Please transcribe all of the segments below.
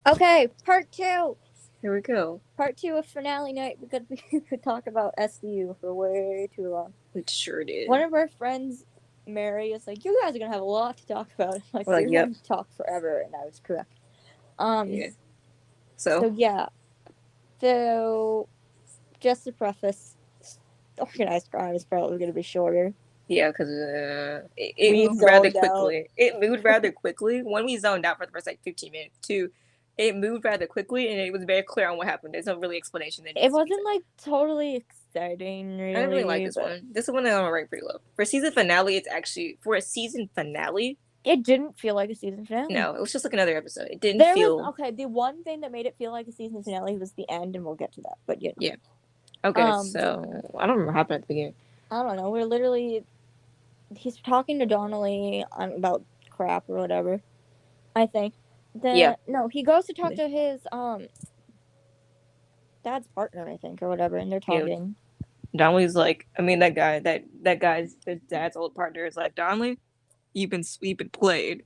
Okay, part two. Here we go. Part two of finale night because we could talk about SDU for way too long. It sure did. One of our friends, Mary, is like, "You guys are gonna have a lot to talk about." Like, We're like, you're yep. going to talk forever, and I was correct. Yeah. So yeah. So just to preface, organized crime is probably gonna be shorter. Yeah, because it We moved rather zoned out. quickly. It moved rather quickly. When we zoned out for the first 15 minutes, too, it moved rather quickly, and it was very clear on what happened. There's no really explanation that It needs to be wasn't said. like totally exciting, I didn't really like really, this but one. This is one that I'm gonna rank pretty low. For season finale, it's actually for a season finale. it didn't feel like a season finale. No, it was just like another episode. It didn't There feel. was okay. The one thing that made it feel like a season finale was the end, and we'll get to that. But Yeah. Okay, so so I don't remember what happened at the beginning. I don't know. We're literally he's talking to Donnelly about crap or whatever. I think. Yeah. No, he goes to talk to his dad's partner, I think, or whatever, and they're Yeah. talking. Donnelly's like, I mean, that guy's the dad's old partner is like, Donnelly, you've been played.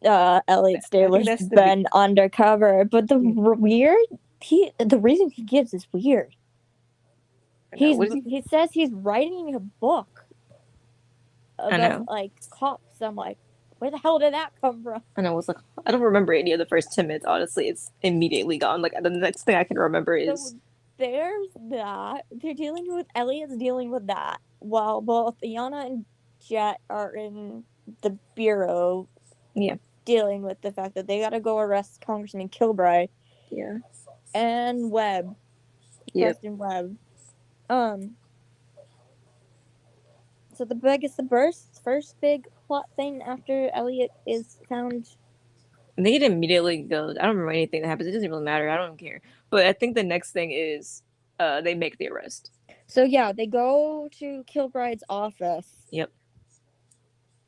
Elliot I think Stabler's that's been undercover, but the reason he gives is weird. I know. What is he? He says he's writing a book I about know. like cops. I'm like, where the hell did that come from? I know. It's like I don't remember any of the first 10 minutes. Honestly, it's immediately gone. Like the next thing I can remember So is there's that. They're dealing with Elliot's dealing with that, while both Iana and Jet are in the bureau yeah, dealing with the fact that they gotta go arrest Congressman Kilbride yeah, and Webb, yep. Preston Webb. Um. So the first big plot thing after Elliot is found. And they immediately go. I don't remember anything that happens. It doesn't really matter. I don't care. But I think the next thing is, they make the arrest. So yeah, they go to Kilbride's office. Yep.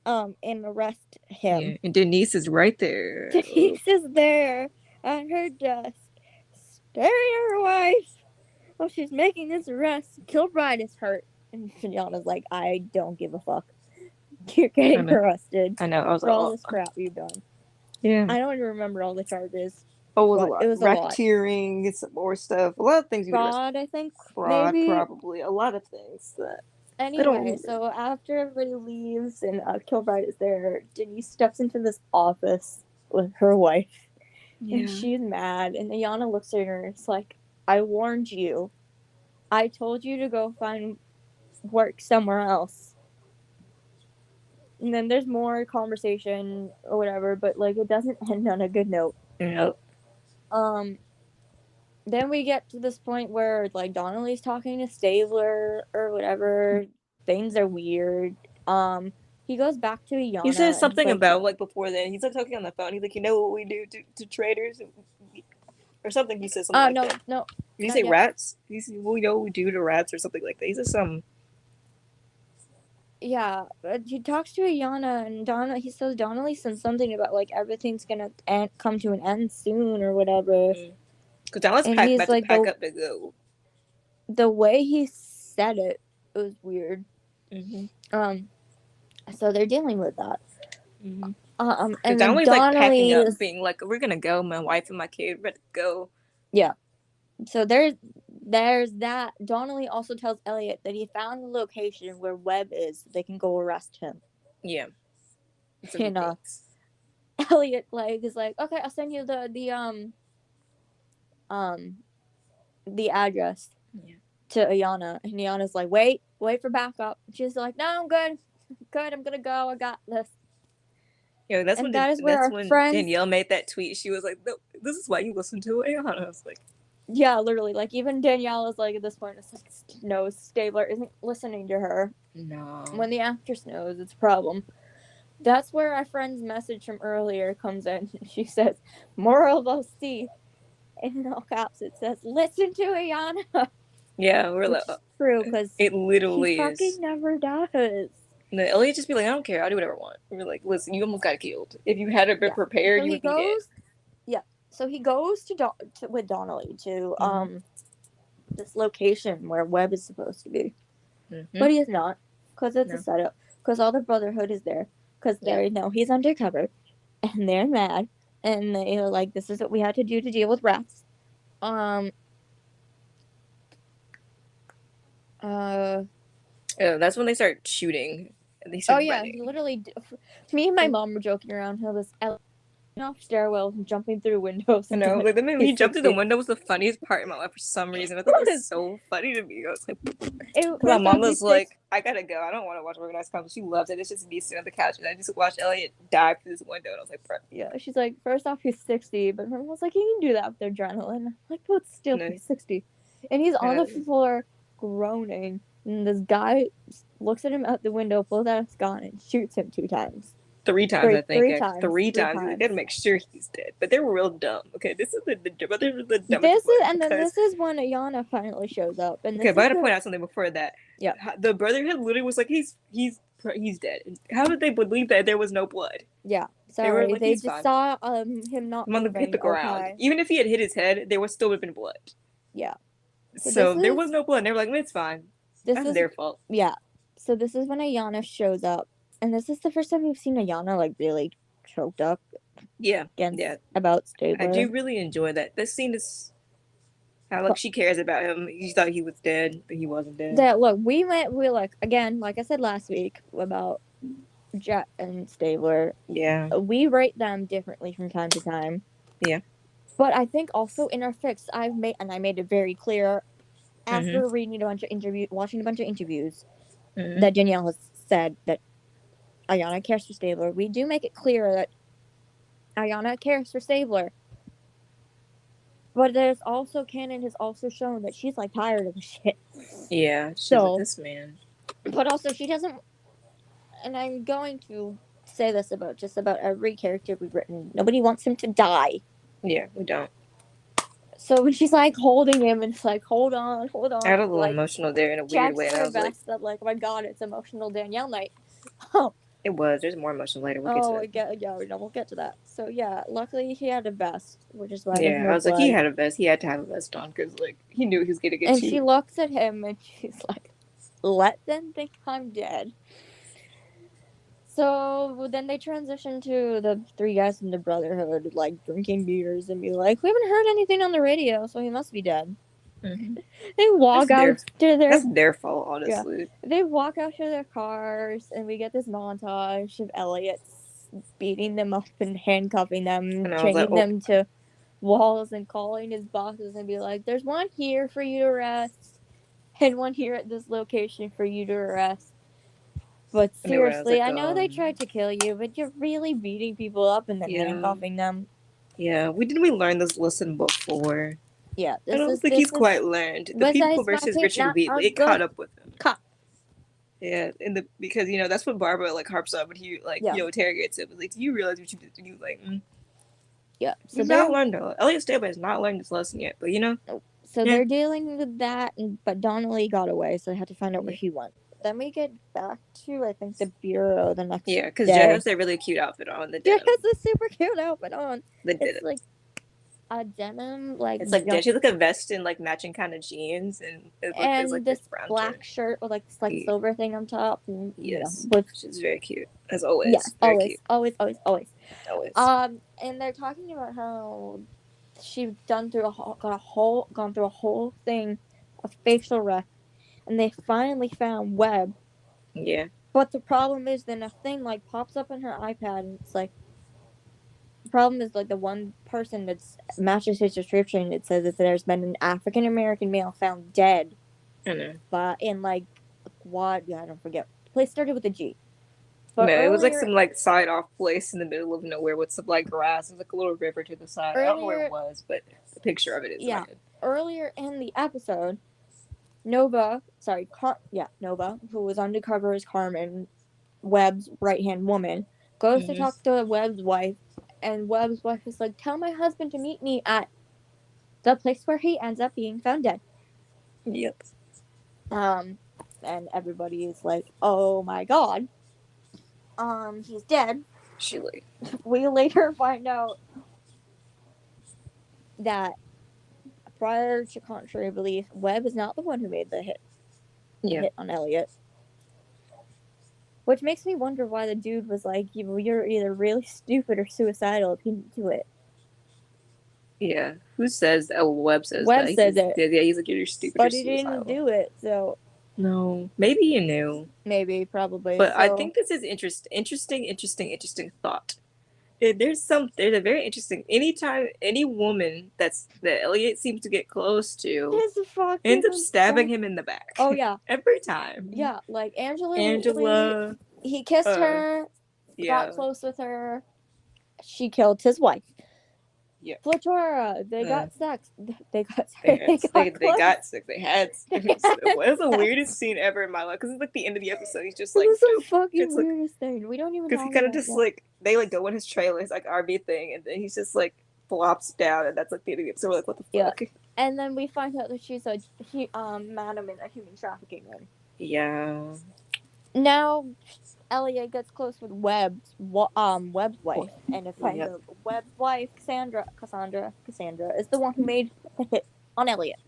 And arrest Yeah, him. and Denise is right there. Denise is there at her desk, staring at her wife while she's making this arrest. Kilbride is hurt, and Fiona like, I don't give a fuck. You're getting arrested I know. I was for like, all oh, this crap you've done. yeah. I don't even remember all the charges. Oh, it was a But it lot. was a lot. Racketeering, some more stuff. A lot of things you could arrest. Fraud, I think, Fraud, maybe. probably. A lot of things that I don't Anyway, remember. so after everybody leaves and Kilbride is there, Denise steps into this office with her wife. Yeah. And she's mad. And Ayana looks at her and it's like, I warned you. I told you to go find work somewhere else. And then there's more conversation or whatever, but like it doesn't end on a good note. Nope. Then we get to this point where like Donnelly's talking to Stabler or whatever. Things are weird. He goes back to Ayana. He says something like, about like before then. He's like talking on the phone. He's like, you know what we do to traitors, or something. He says something like that. No. Did he say yet. rats? He said, well, you know what we do to rats, or something like that. He says some. Yeah, but he talks to Ayana and Donna. He says Donnelly said something about like everything's gonna come to an end soon or whatever. Because Donnelly's about to pack up and go. The way he said it was weird. So they're dealing with that. And Donnelly's like packing up, being like, "We're gonna go. My wife and my kid, we're gonna go." Yeah. So there's that. Donnelly also tells Elliot that he found the location where Webb is. So they can go arrest him. Yeah. And Elliot like is like, okay, I'll send you the address to Ayana, and Ayana's like, wait for backup. She's like, no, I'm good, I'm gonna go. I got this. Yeah, that's when Danielle made that tweet. She was like, no, "This is why you listen to Ayana." I was like, yeah, literally. Like even Danielle is like at this point, it's like, no, Stabler isn't listening to her. No. When the actress knows, it's a problem. That's where our friend's message from earlier comes in. She says, "Moral of C," in all caps. It says, "Listen to Ayana." Yeah, we're like, true, because it literally he fucking never does. And then Elliot just be like, I don't care, I'll do whatever I want. We're like, listen, you almost got killed. If you hadn't been prepared, you would be dead. Yeah. So he goes with Donnelly to this location where Webb is supposed to be. But he is not, because it's a setup. Because all the Brotherhood is there. Because they know he's undercover. And they're mad. and they were like, this is what we had to do to deal with rats. That's when they start shooting. And they Oh start yeah, running. literally. Me and my mom were joking around how this off stairwells and jumping through windows. I know, like the minute he jumped through the 60. window was the funniest part in my life for some reason. I thought that was so funny to me. I was like, It my was mom a was mistake. like, I gotta go. I don't want to watch Organized Crime. She loves it. It's just me sitting on the couch and I just watched Elliot dive through this window. And I was like, bro. Yeah, she's like, first off, he's 60, but my mom was like, you can do that with adrenaline. I'm like, but still, No. he's 60. And he's on the floor groaning, and this guy looks at him out the window, pulls out his gun, and shoots him 2 times. Three times, I think. Three times. Three times. They gotta make sure he's dead. But they were real dumb. Okay, this is the dumbest one. This is when Ayana finally shows up. And okay, but I gotta point out something before that. Yeah. The brotherhood literally was like, he's dead. How did they believe that there was no blood? Yeah, sorry. They just fine. saw him not moving. Hit the ground. Okay. Even if he had hit his head, there would still have been blood. Yeah. So there was no blood. And they were like, it's fine. That's their fault. Yeah. So this is when Ayana shows up. And this is the first time we've seen Ayana like really choked up. Yeah. About Stabler. I do really enjoy that. This scene is how like she cares about him. You thought he was dead, but he wasn't dead. That look, we like again, like I said last week about Jet and Stabler. Yeah. We rate them differently from time to time. Yeah. But I think also in our fix, I made it very clear after reading watching a bunch of interviews that Danielle has said that Ayana cares for Stabler. We do make it clear that Ayana cares for Stabler. But there's also canon has also shown that she's like tired of the shit. Yeah, she's like this man. But also she doesn't, and I'm going to say this about just about every character we've written. Nobody wants him to die. Yeah, we don't. So when she's like holding him and it's like, hold on. I got a little emotional there in a weird way. And I was like, that, like, oh my god, it's emotional Danielle night. Oh. It was. There's more emotion later. We'll get to that. So yeah, luckily he had a vest, which is why. Yeah, I was like, he had a vest. He had to have a vest on because like he knew he was gonna get. And she looks at him and she's like, "Let them think I'm dead." So then they transition to the 3 guys in the Brotherhood, like drinking beers and be like, "We haven't heard anything on the radio, so he must be dead." Mm-hmm. They walk out to their. That's their fault, honestly. Yeah. They walk out to their cars, and we get this montage of Elliot beating them up and handcuffing them, chaining them to walls, and calling his bosses and be like, "There's one here for you to arrest, and one here at this location for you to arrest." But seriously, I know they tried to kill you, but you're really beating people up and then handcuffing them. Yeah, we learn this lesson before. Yeah, I don't think he's quite learned. The people versus Richard Wheatley, it caught up with him. Yeah, because that's what Barbara like harps on when he interrogates him. Like, do you realize what you did? And you like, yeah. So he's not learned. Elliot Stabler has not learned this lesson yet, but So they're dealing with that, but Donnelly got away, so they had to find out where he went. Then we get back to, I think, the bureau the next day. Yeah, because Jet has a really cute outfit on. Jet has a super cute outfit on. It's like a denim, it's like she's like a vest and like matching kind of jeans, and like this black shirt with like this silver thing on top. And, she's very cute as always. Yes, always. And they're talking about how she's gone through a whole thing of facial rec, and they finally found Webb. Yeah. But the problem is, then a thing like pops up on her iPad, and it's like. The problem is, like, the one person that matches his description, it says that there's been an African American male found dead. I know. But in, like, what? Yeah, I don't forget. The place started with a G. But it was like some like side off place in the middle of nowhere with some like grass. It was like a little river to the side. I don't know where it was, but the picture of it is. Yeah. Earlier in the episode, Nova, who was undercover as Carmen, Webb's right-hand woman, goes to talk to Webb's wife. And Webb's wife is like, tell my husband to meet me at the place where he ends up being found dead. Yep. And everybody is like, oh my god. He's dead. We later find out that prior to contrary belief, Webb is not the one who made the hit on Elliot. Which makes me wonder why the dude was like, you're either really stupid or suicidal if you didn't do it. Yeah. Who says that? Oh, Webb says Webb that. says it. Yeah, he's like, you're stupid But or he suicidal. didn't do it, so. No. Maybe you knew. Maybe, probably. But so... I think this is interesting thought. There's a very interesting. Anytime any woman that Elliot seems to get close to ends up stabbing him in the back. Oh yeah, every time. Yeah, like Angela. He kissed her, got close with her. She killed his wife. Yeah. Flatora, they got sex. They got sex. They had sex. It was the weirdest scene ever in my life because it's like the end of the episode. He's just like, it was the fucking weirdest thing. We don't even because he kind of just like they like go in his trailer, his like RV thing, and then he's just like flops down, and that's like the end of the episode. We're like, what the fuck? Yeah. And then we find out that she's madam in a human trafficking ring. Yeah. Now Elliot gets close with Webb's wife, and it finds out Webb's wife, Cassandra, is the one who made the hit on Elliot.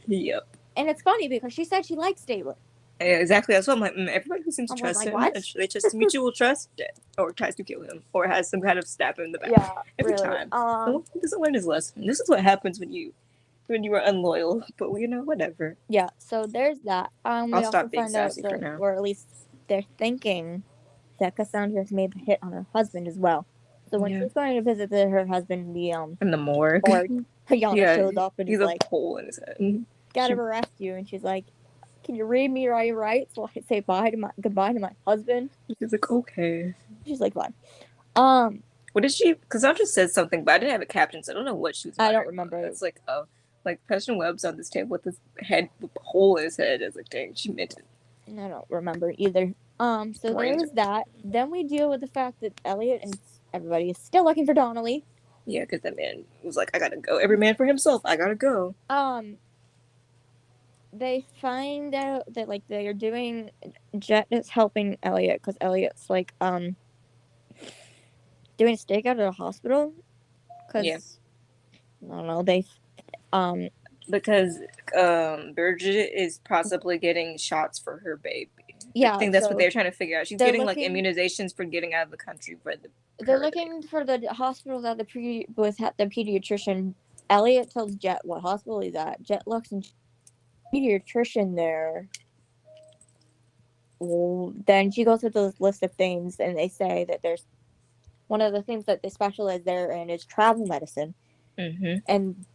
Yep. And it's funny because she said she likes David. Yeah, exactly. That's what I'm like. Everybody who seems to trust him, they just mutual trust, or tries to kill him, or has some kind of stab him in the back. Yeah, every time. He doesn't learn his lesson. This is what happens when you are unloyal. But whatever. Yeah. So there's that. We also find out that, or at least they're thinking that Cassandra's made the hit on her husband as well. So when she's going to visit her husband in the morgue, Yana shows up and he's like, a hole in his head. Gotta arrest you, and she's like, "Can you read me your rights so I can say goodbye to my husband?" She's like, "Okay." She's like, "Fine." What did she? Cassandra said something, but I didn't have it captioned, so I don't know what she was. I don't remember. It's like, President Webb's on this table with this head with a hole in his head. I was like, dang, she meant it. I don't remember either. So there's that. Then we deal with the fact that Elliot and everybody is still looking for Donnelly. Yeah, because that man was like, "I gotta go. Every man for himself. I gotta go." They find out that like they are doing. Jet is helping Elliot because Elliot's like doing a stakeout at a hospital. Because I don't know, they because Bridget is possibly getting shots for her baby. Yeah, I think that's what they're trying to figure out. She's getting like immunizations for getting out of the country. They're looking for the hospital that the pediatrician. Elliot tells Jet what hospital he's at. Jet looks and pediatrician there. Well, then she goes through this list of things, and they say that there's one of the things that they specialize there in is travel medicine. Mm-hmm. And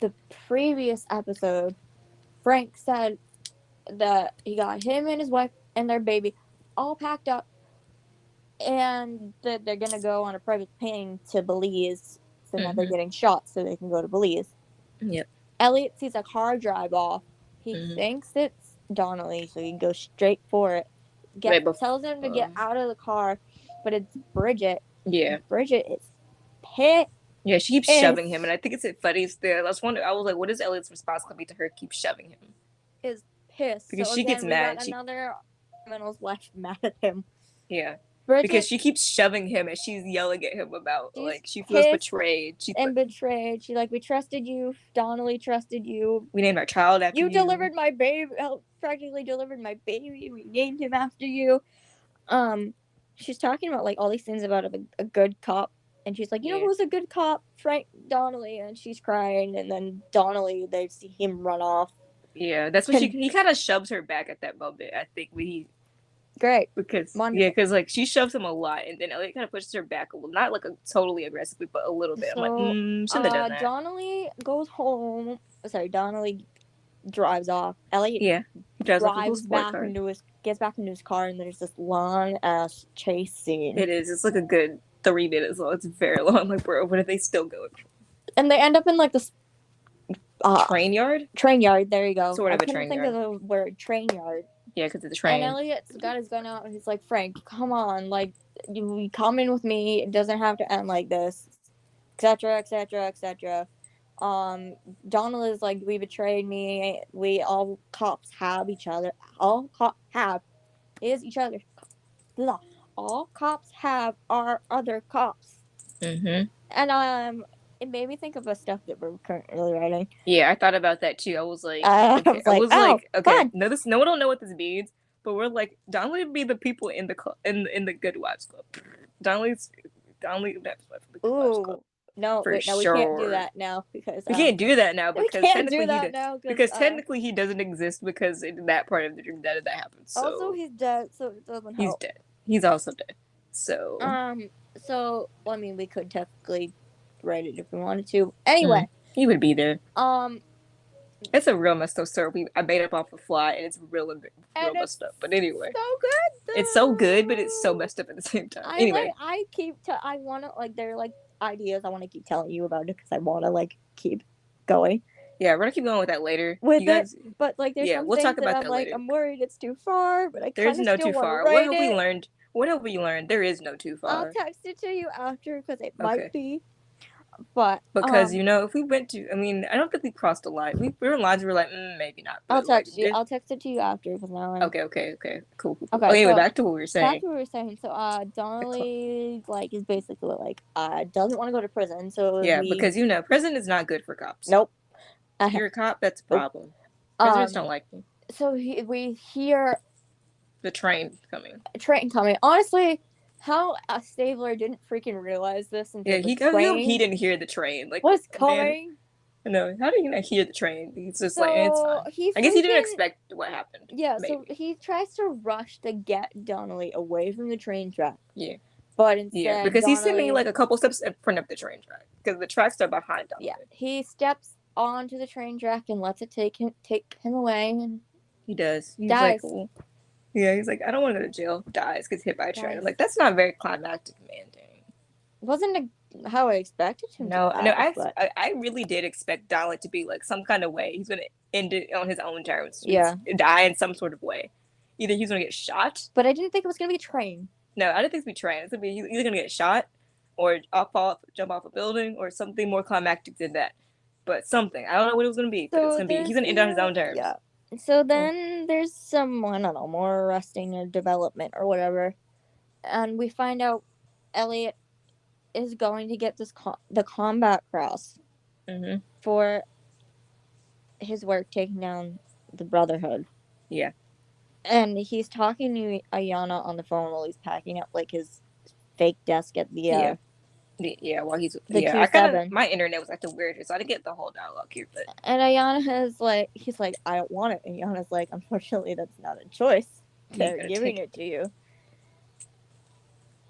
the previous episode, Frank said that he got him and his wife and their baby all packed up, and that they're gonna go on a private plane to Belize, so now they're getting shots so they can go to Belize. Yep. Elliot sees a car drive off. He thinks it's Donnelly, so he goes straight for it. Tells him to get out of the car, but it's Bridget. Yeah. Bridget is pissed. Yeah, she keeps shoving him, and I think it's the funniest thing. I was like, what is Elliot's response going to be to her keep shoving him? Is pissed. Because she gets mad. Another criminal's wife mad at him. Yeah. Bridget, because she keeps shoving him and she's yelling at him about she feels betrayed. Betrayed. She's like, we trusted you. Donnelly trusted you. We named our child after you. You delivered my baby. Practically delivered my baby. We named him after you. She's talking about like all these things about a good cop, and she's like, you know who's a good cop? Frank Donnelly, and she's crying, and then Donnelly, they see him run off. Yeah, that's when he kind of shoves her back at that moment. I think Great. Because like she shoves him a lot, and then Elliot kind of pushes her back a little, not like totally aggressively, but a little bit. So, I'm like, shouldn't have done that. Donnelly goes home. Sorry, Donnelly drives off. Elliot gets back into his car, and there's this long ass chase scene. It is. It's like a good 3 minutes long. It's very long. I'm like, bro, what are they still going for? And they end up in like this train yard. Train yard. There you go. Sort of a train yard. I couldn't think of the word train yard. Yeah, because it's a train. And Elliot's got his gun out, and he's like, Frank, come on, like, you come in with me. It doesn't have to end like this, etc., etc., etc. Donald is like, we betrayed me. We all cops have each other. All cops have is each other. Blah. All cops have are other cops. Mm-hmm. And it made me think of the stuff that we're currently writing. Yeah, I thought about that too. I was like, okay, okay, fun. No one don't know what this means, but we're like, Donnelly would be the people in the club, in the Good Wives Club. Donnelly would have the Good Wives Club. No, for wait, no, sure. we can't do that now because we can't do that now because technically he doesn't exist because in that part of the dream that happens. So. Also, he's dead, so it doesn't help. He's dead. He's also dead. So. So well, I mean, we could technically write it if we wanted to. Anyway, he would be there. It's a real messed up story. I made up off the fly, and it's real messed up. But anyway, so good. Though. It's so good, but it's so messed up at the same time. Anyway, I want to like they're like ideas I want to keep telling you about it because I want to like keep going. Yeah, we're gonna keep going with that later. But like there's some we'll talk about that I'm like later. I'm worried it's too far, but I there's no too far. What have we learned? What have we learned? There is no too far. I'll text it to you after because it might be. But because if we went to, I mean, I don't think we crossed the line. We were in lines. We were like, maybe not. I'll text you. I'll text it to you after because now I'm. Okay. Cool. Okay. Anyway, back to what we were saying. So Donnelly is basically doesn't want to go to prison. So because prison is not good for cops. Nope. If you're a cop, that's a problem. Prisoners don't like me. So we hear the train coming. Honestly. How Stabler didn't freaking realize this until he didn't hear the train. What's coming? No, how did he not hear the train? He's just it's fine. I guess he didn't expect what happened. Yeah, maybe. So he tries to rush to get Donnelly away from the train track. Yeah. But instead, because he's sitting a couple steps in front of the train track because the tracks are behind Donnelly. Yeah, he steps onto the train track and lets it take him away, and he does. He dies. He's like, I don't want to go to jail. Dies, gets hit by a train. I'm like, that's not very climactic, man. Dang. Wasn't how I expected him. I really did expect Donnelly to be some kind of way. He's gonna end it on his own terms. Die in some sort of way. Either he's gonna get shot. But I didn't think it was gonna be a train. No, I didn't think it was gonna be a train. It's gonna be he's either gonna get shot, or jump off a building, or something more climactic than that. But something. I don't know what it was gonna be. But it's gonna be. He's gonna end on his own terms. Yeah. So then there's some, I don't know, more arresting or development or whatever. And we find out Elliot is going to get the combat cross for his work taking down the Brotherhood. Yeah. And he's talking to Ayana on the phone while he's packing up his fake desk at the while he's the my internet was acting weird, so I didn't get the whole dialogue here. But and Ayana is he's like, I don't want it, and Ayana's like, unfortunately, that's not a choice. They're giving it to you.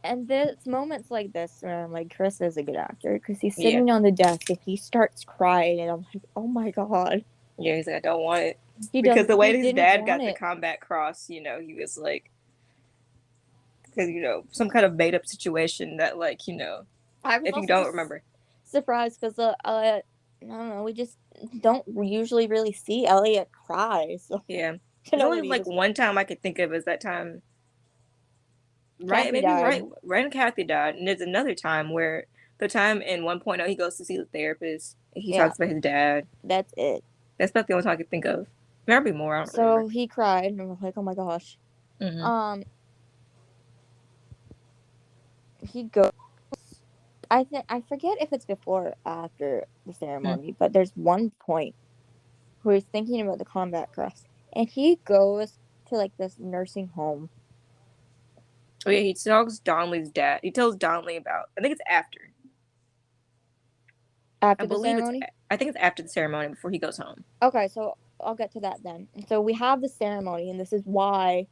And there's moments like this where I'm like, Chris is a good actor because he's sitting on the desk and he starts crying, and I'm like, oh my god. Yeah, he's like, I don't want it because the way his dad got the combat cross, he was like, because some kind of made up situation that if you don't remember. Surprised because I don't know, we just don't usually really see Elliot cry. So yeah, there's only one time I could think of is that time. Right, and Kathy died, and there's another time where the time in 1.0 he goes to see the therapist and he talks about his dad. That's it. That's not the only time I could think of. There might be more. I don't remember. He cried, and I'm like, oh my gosh. He goes. I forget if it's before or after the ceremony, but there's one point where he's thinking about the combat cross, and he goes to this nursing home. Oh yeah, he tells Donnelly's dad. He tells Donnelly about. I think it's after. After the ceremony? I think it's after the ceremony before he goes home. Okay, so I'll get to that then. So we have the ceremony, and this is why.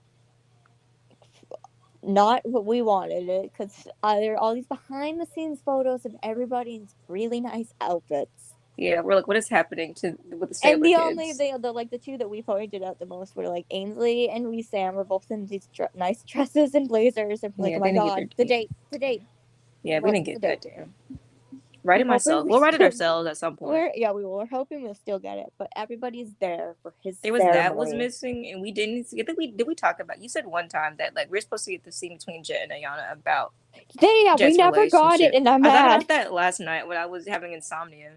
Not what we wanted it, because there are all these behind-the-scenes photos of everybody in really nice outfits. Yeah, we're like, what is happening with the Stabler kids? The two that we pointed out the most were Ainsley and Wee Sam were both in these nice dresses and blazers, and oh my god, the date. Yeah, we didn't get that damn. Write it myself. We'll write it ourselves at some point. We're hoping we'll still get it, but everybody's there for his ceremony. That was missing, and we didn't see. I think did we talk about? You said one time that we're supposed to get the scene between Jet and Ayana about. We never got it, and I'm mad. I thought about that last night when I was having insomnia.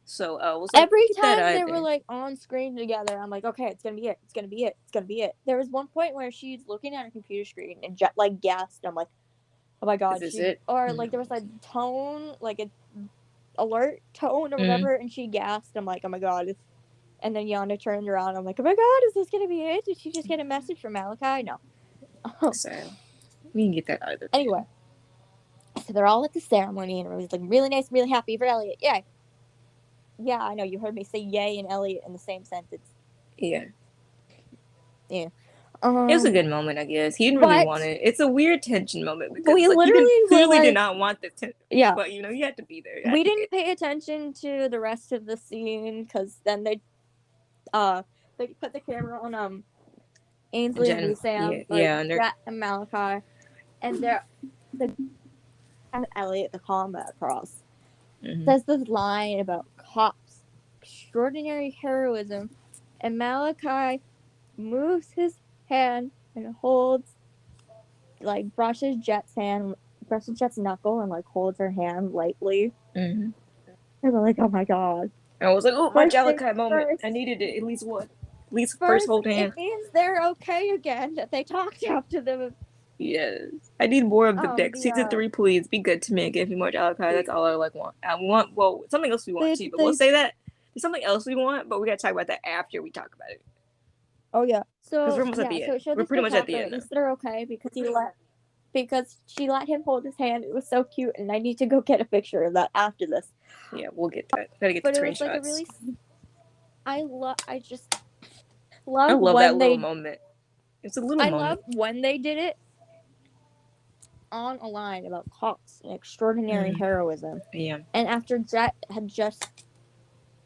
So every time they were on screen together, I'm like, okay, it's gonna be it. It's gonna be it. It's gonna be it. There was one point where she's looking at her computer screen and Jet gasped. I'm like, oh my god, is it? Or there was a tone, a alert tone or whatever, and she gasped. I'm like, oh my god. And then Yana turned around. I'm like, oh my god, is this gonna be it? Did she just get a message from Malachi? No. So we can get that either. Anyway, so they're all at the ceremony, and everybody's like really nice, really happy for Elliot. Yay! Yeah, I know you heard me say "yay" and Elliot in the same sentence. Yeah. Yeah. It was a good moment, I guess. He didn't really want it. It's a weird tension moment because we he clearly did not want the tension. Yeah. But you had to be there. We didn't pay attention to the rest of the scene because then they put the camera on Ainsley and Sam, Jet and Malachi, and Elliot, the combat cross, says this line about cops, extraordinary heroism, and Malachi moves his hand and holds, like, brushes Jet's knuckle and, like, holds her hand lightly. And I'm like, oh my god. I was like, oh, my Jalachi moment. I needed it at least one. At least first hold hand. It means they're okay again, that they talked after the... Yes. I need more of the next season 3, please. Be good to me and give me more Jalachi. That's all I want. I want, well, something else we want too, but we'll say that. There's something else we want, but we gotta talk about that after we talk about it. Oh yeah. So we're almost at the end. We're pretty much at the end. They're okay because she let him hold his hand. It was so cute, and I need to go get a picture of that after this. Yeah, we'll get that. Gotta get the screenshots. It was like I love that little moment. It's a little moment. I love when they did it on a line about cops and extraordinary heroism. Yeah. And after Jet had just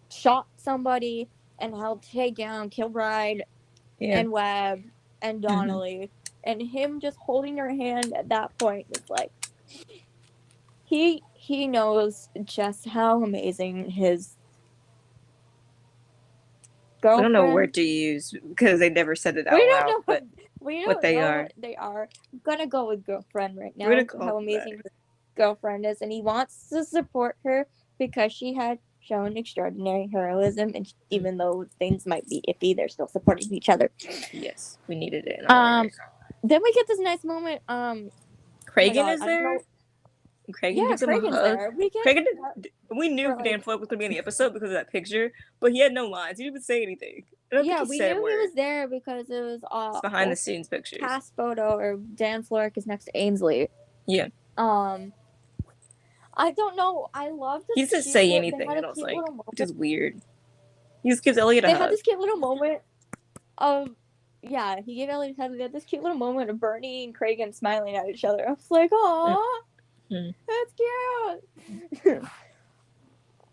shot somebody and helped take down Kilbride and Webb and Donnelly, and him just holding her hand at that point is like, he knows just how amazing his girlfriend. I don't know where to use because they never said it out loud. But we don't know what they are. I'm gonna go with girlfriend right now. How amazing his girlfriend is, and he wants to support her because she had shown extraordinary heroism, and even though things might be iffy, they're still supporting each other. Yes, we needed it. Then we get this nice moment. Kragen is there. Kragen gives him a hug. There. We knew Dan Floyd was going to be in the episode because of that picture, but he had no lines. He didn't even say anything. We knew he was there because it was it's behind the scenes pictures. Past photo, or Dan Florek is next to Ainsley. Yeah. I don't know. I love this. He doesn't say anything. I don't like, which is weird. He just gives Elliot a hug. They had this cute little moment of, he gave Elliot a hug. They had this cute little moment of Bernie and Kragen smiling at each other. I was like, aw, that's cute.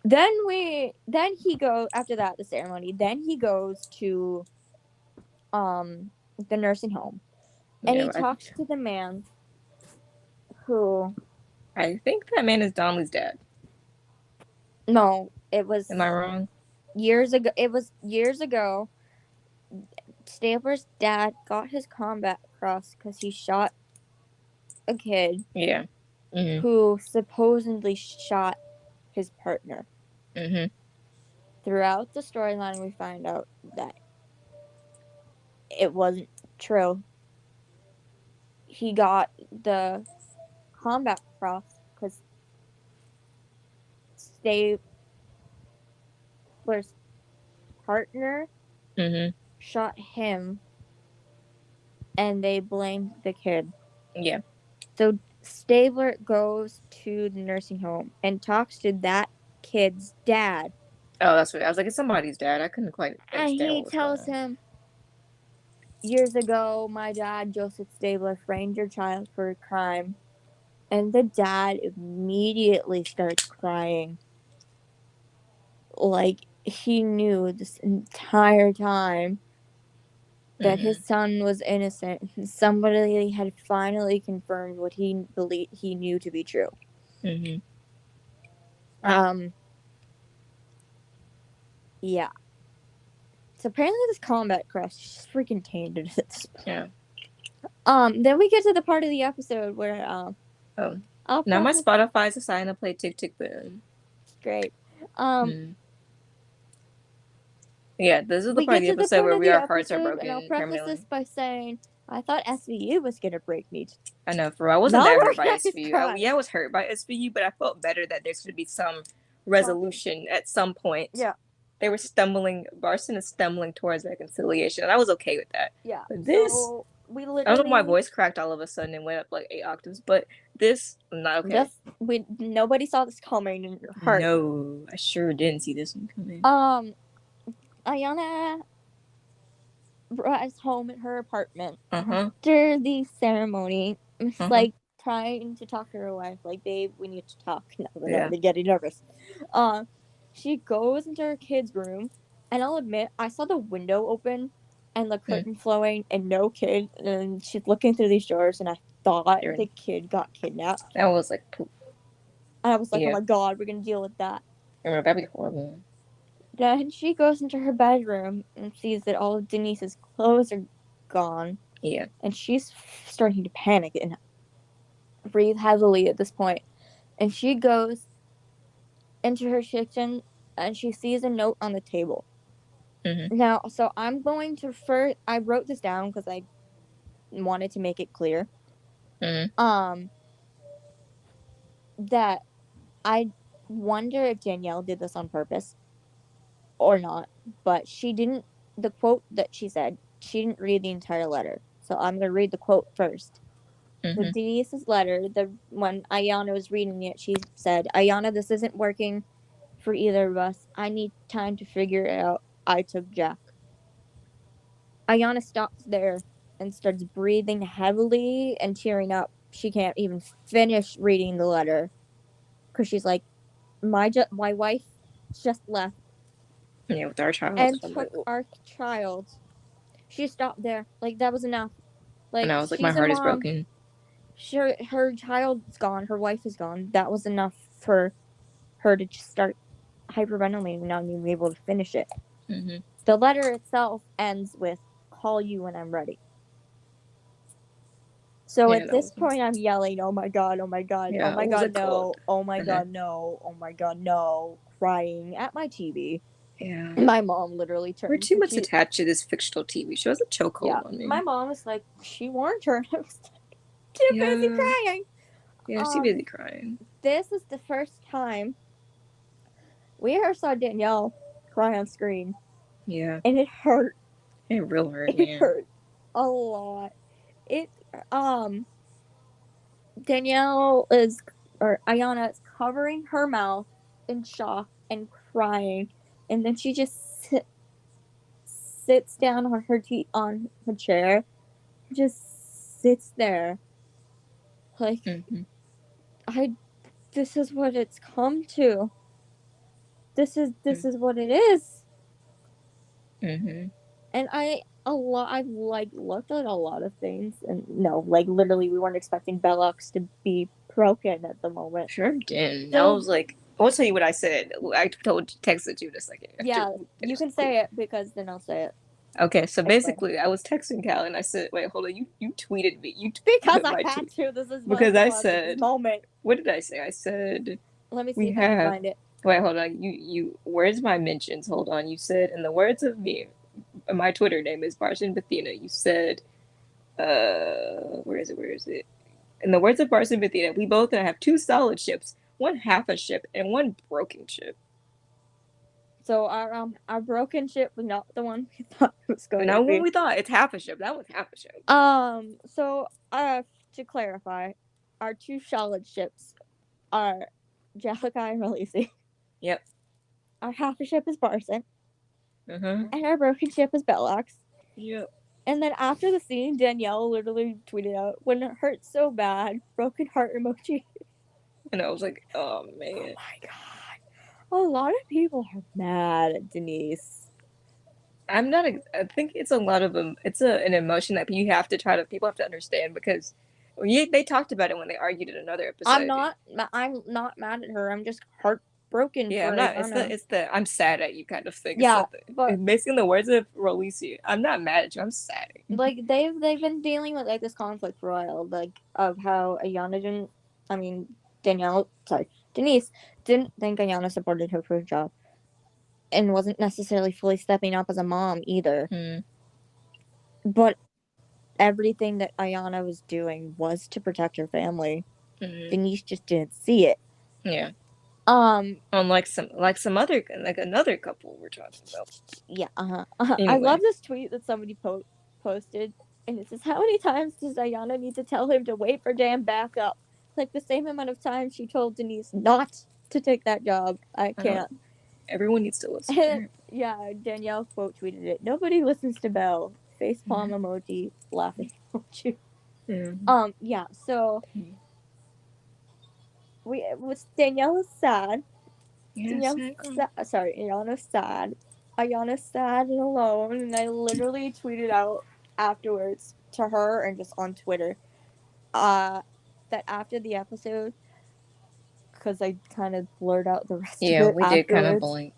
Then he goes, after that, the ceremony, then he goes to the nursing home. And he talks to the man who... I think that man is Donnelly's dad. No, it was... Am I wrong? Years ago, Stabler's dad got his combat cross because he shot a kid. Yeah. Who supposedly shot his partner. Throughout the storyline, we find out that it wasn't true. He got the combat cross because Stabler's partner shot him, and they blamed the kid. Yeah. So Stabler goes to the nursing home and talks to that kid's dad. Oh, that's what I was like. It's somebody's dad. I couldn't quite understand. And he tells him, years ago, my dad, Joseph Stabler, framed your child for a crime. And the dad immediately starts crying. Like, he knew this entire time that his son was innocent. Somebody had finally confirmed what he believed he knew to be true. Yeah. So apparently this combat cross is just freaking tainted at this point. Yeah. Then we get to the part of the episode where now my Spotify's deciding to play Tick Tick Boom. Great. Yeah, this is the part of the episode where our hearts are broken. And I'll preface this by saying, I thought SVU was gonna break me. I know, for real. I wasn't that hurt by SVU. I was hurt by SVU, but I felt better that there's gonna be some resolution at some point. Yeah. they were stumbling. Barson is stumbling towards reconciliation, and I was okay with that. Yeah. But this, so we literally, I don't know why my voice cracked all of a sudden and went up like 8 octaves. But this, I'm not okay. Nobody saw this coming and hurt. No, I sure didn't see this one coming. Ayana arrives home at her apartment Uh-huh. after the ceremony. It's Uh-huh. like trying to talk to her wife, like, babe, we need to talk now. They're already getting nervous. She goes into her kid's room, and I'll admit, I saw the window open and the curtain flowing and no kid, and she's looking through these drawers, and I thought the kid got kidnapped. That was like poop. And I was like, oh my god, we're gonna deal with that. That'd be horrible. Then she goes into her bedroom and sees that all of Denise's clothes are gone. Yeah. And she's starting to panic and breathe heavily at this point. And she goes into her kitchen and she sees a note on the table. Mm-hmm. Now, so I'm going to I wrote this down because I wanted to make it clear. Mm-hmm. That I wonder if Danielle did this on purpose or not, but she didn't. The quote that she said, she didn't read the entire letter, so I'm gonna read the quote first. Mm-hmm. The Denise's letter, when Ayana was reading it, she said, "Ayana, this isn't working for either of us. I need time to figure it out. I took Jack." Ayana stops there and starts breathing heavily and tearing up. She can't even finish reading the letter because she's like, my wife just left. Yeah, with our child. And took our child. She stopped there. Like, that was enough. Like, and I was like, my heart is broken. Sure, her child's gone. Her wife is gone. That was enough for her to just start hyperventilating and not even be able to finish it. Mm-hmm. The letter itself ends with, "Call you when I'm ready." So at this point, I'm yelling, "Oh my god, oh my god, oh my god, no, oh my god, no, oh my god, no," crying at my TV. Yeah. My mom literally turned. We're too much attached to this fictional TV show. It's a chokehold on me. My mom was like, she warned her. I was too busy crying. Yeah, she's busy crying. This is the first time we ever saw Danielle cry on screen. Yeah. And it hurt. It real hurt, man. It hurt a lot. Ayana is covering her mouth in shock and crying, and then she just sits down on on her chair, just sits there, like, this is what it's come to. This is what it is. Mm-hmm. And I've looked at a lot of things, and no, like, literally, we weren't expecting Bellocks to be broken at the moment. Sure didn't. So, I was like, I'll tell you what I said. I texted you in a second. Yeah, you can say it because then I'll say it. Okay, so basically, I was texting Kalli and I said, "Wait, hold on, you tweeted me. Because I had to. This is because I said moment. What did I say? I said, let me see if I can find it. Wait, hold on. You. Where's my mentions? Hold on. You said, in the words of me, my Twitter name is Barson Bethina. You said, where is it? In the words of Barson Bethina, we both have 2 solid ships, 1 half a ship, and 1 broken ship. So our broken ship was not the one we thought it was going to be. Not what we thought. It's half a ship. That was half a ship. So to clarify, our 2 solid ships are Jalachi and Releasy. Yep. Our half a ship is Barson. Mm-hmm. And our broken ship is Bellox. Yep. And then after the scene, Danielle literally tweeted out, "When it hurts so bad, broken heart emoji." And I was like, oh man. Oh my god. A lot of people are mad at Denise. I think it's a lot of them. It's an emotion that people have to understand, because they talked about it when they argued in another episode. I'm not mad at her. I'm just heartbroken. Yeah, it's the I'm sad at you kind of thing. Yeah, but basically in the words of Releasy, I'm not mad at you. I'm sad. Like they've been dealing with like this conflict for a while, like of how Denise didn't think Ayana supported her for her job, and wasn't necessarily fully stepping up as a mom either. But everything that Ayana was doing was to protect her family. Denise just didn't see it. Yeah. Unlike some other another couple we're talking about. Yeah. Anyway. I love this tweet that somebody posted, and it says, "How many times does Ayana need to tell him to wait for Dan backup? Like the same amount of time she told Denise not to take that job. I can't." Everyone needs to listen to her. Yeah, Danielle quote tweeted it. Nobody listens to Belle. Facepalm emoji, laughing emoji. Yeah, so Danielle is sad. Ayana's sad. Ayana's sad and alone, and I literally tweeted out afterwards to her and just on Twitter that after the episode, because I kind of blurred out the rest of it we did kind of blink.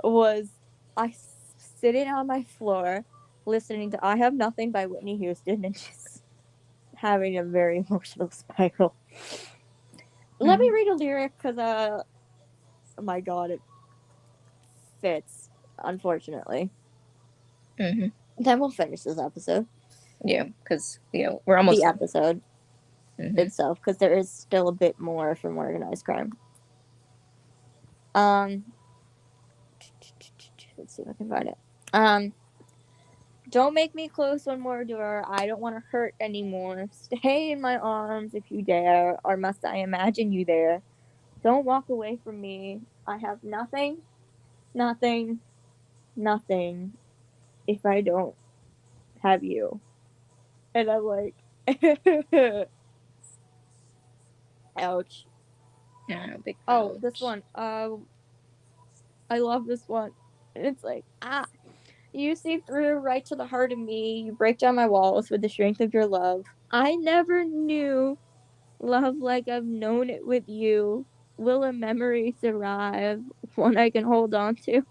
Was I sitting on my floor listening to I Have Nothing by Whitney Houston and just having a very emotional spiral. Let me read a lyric because oh my god, it fits, unfortunately. Then we'll finish this episode. Yeah, because we're almost the episode itself, because there is still a bit more from Organized Crime. Let's see if I can find it. Don't make me close one more door. I don't want to hurt anymore. Stay in my arms if you dare, or must I imagine you there? Don't walk away from me. I have nothing, nothing, nothing if I don't have you. And I'm like, ouch. Yeah, big ouch. This one. I love this one. It's like, you see through right to the heart of me. You break down my walls with the strength of your love. I never knew love like I've known it with you. Will a memory survive? One I can hold on to?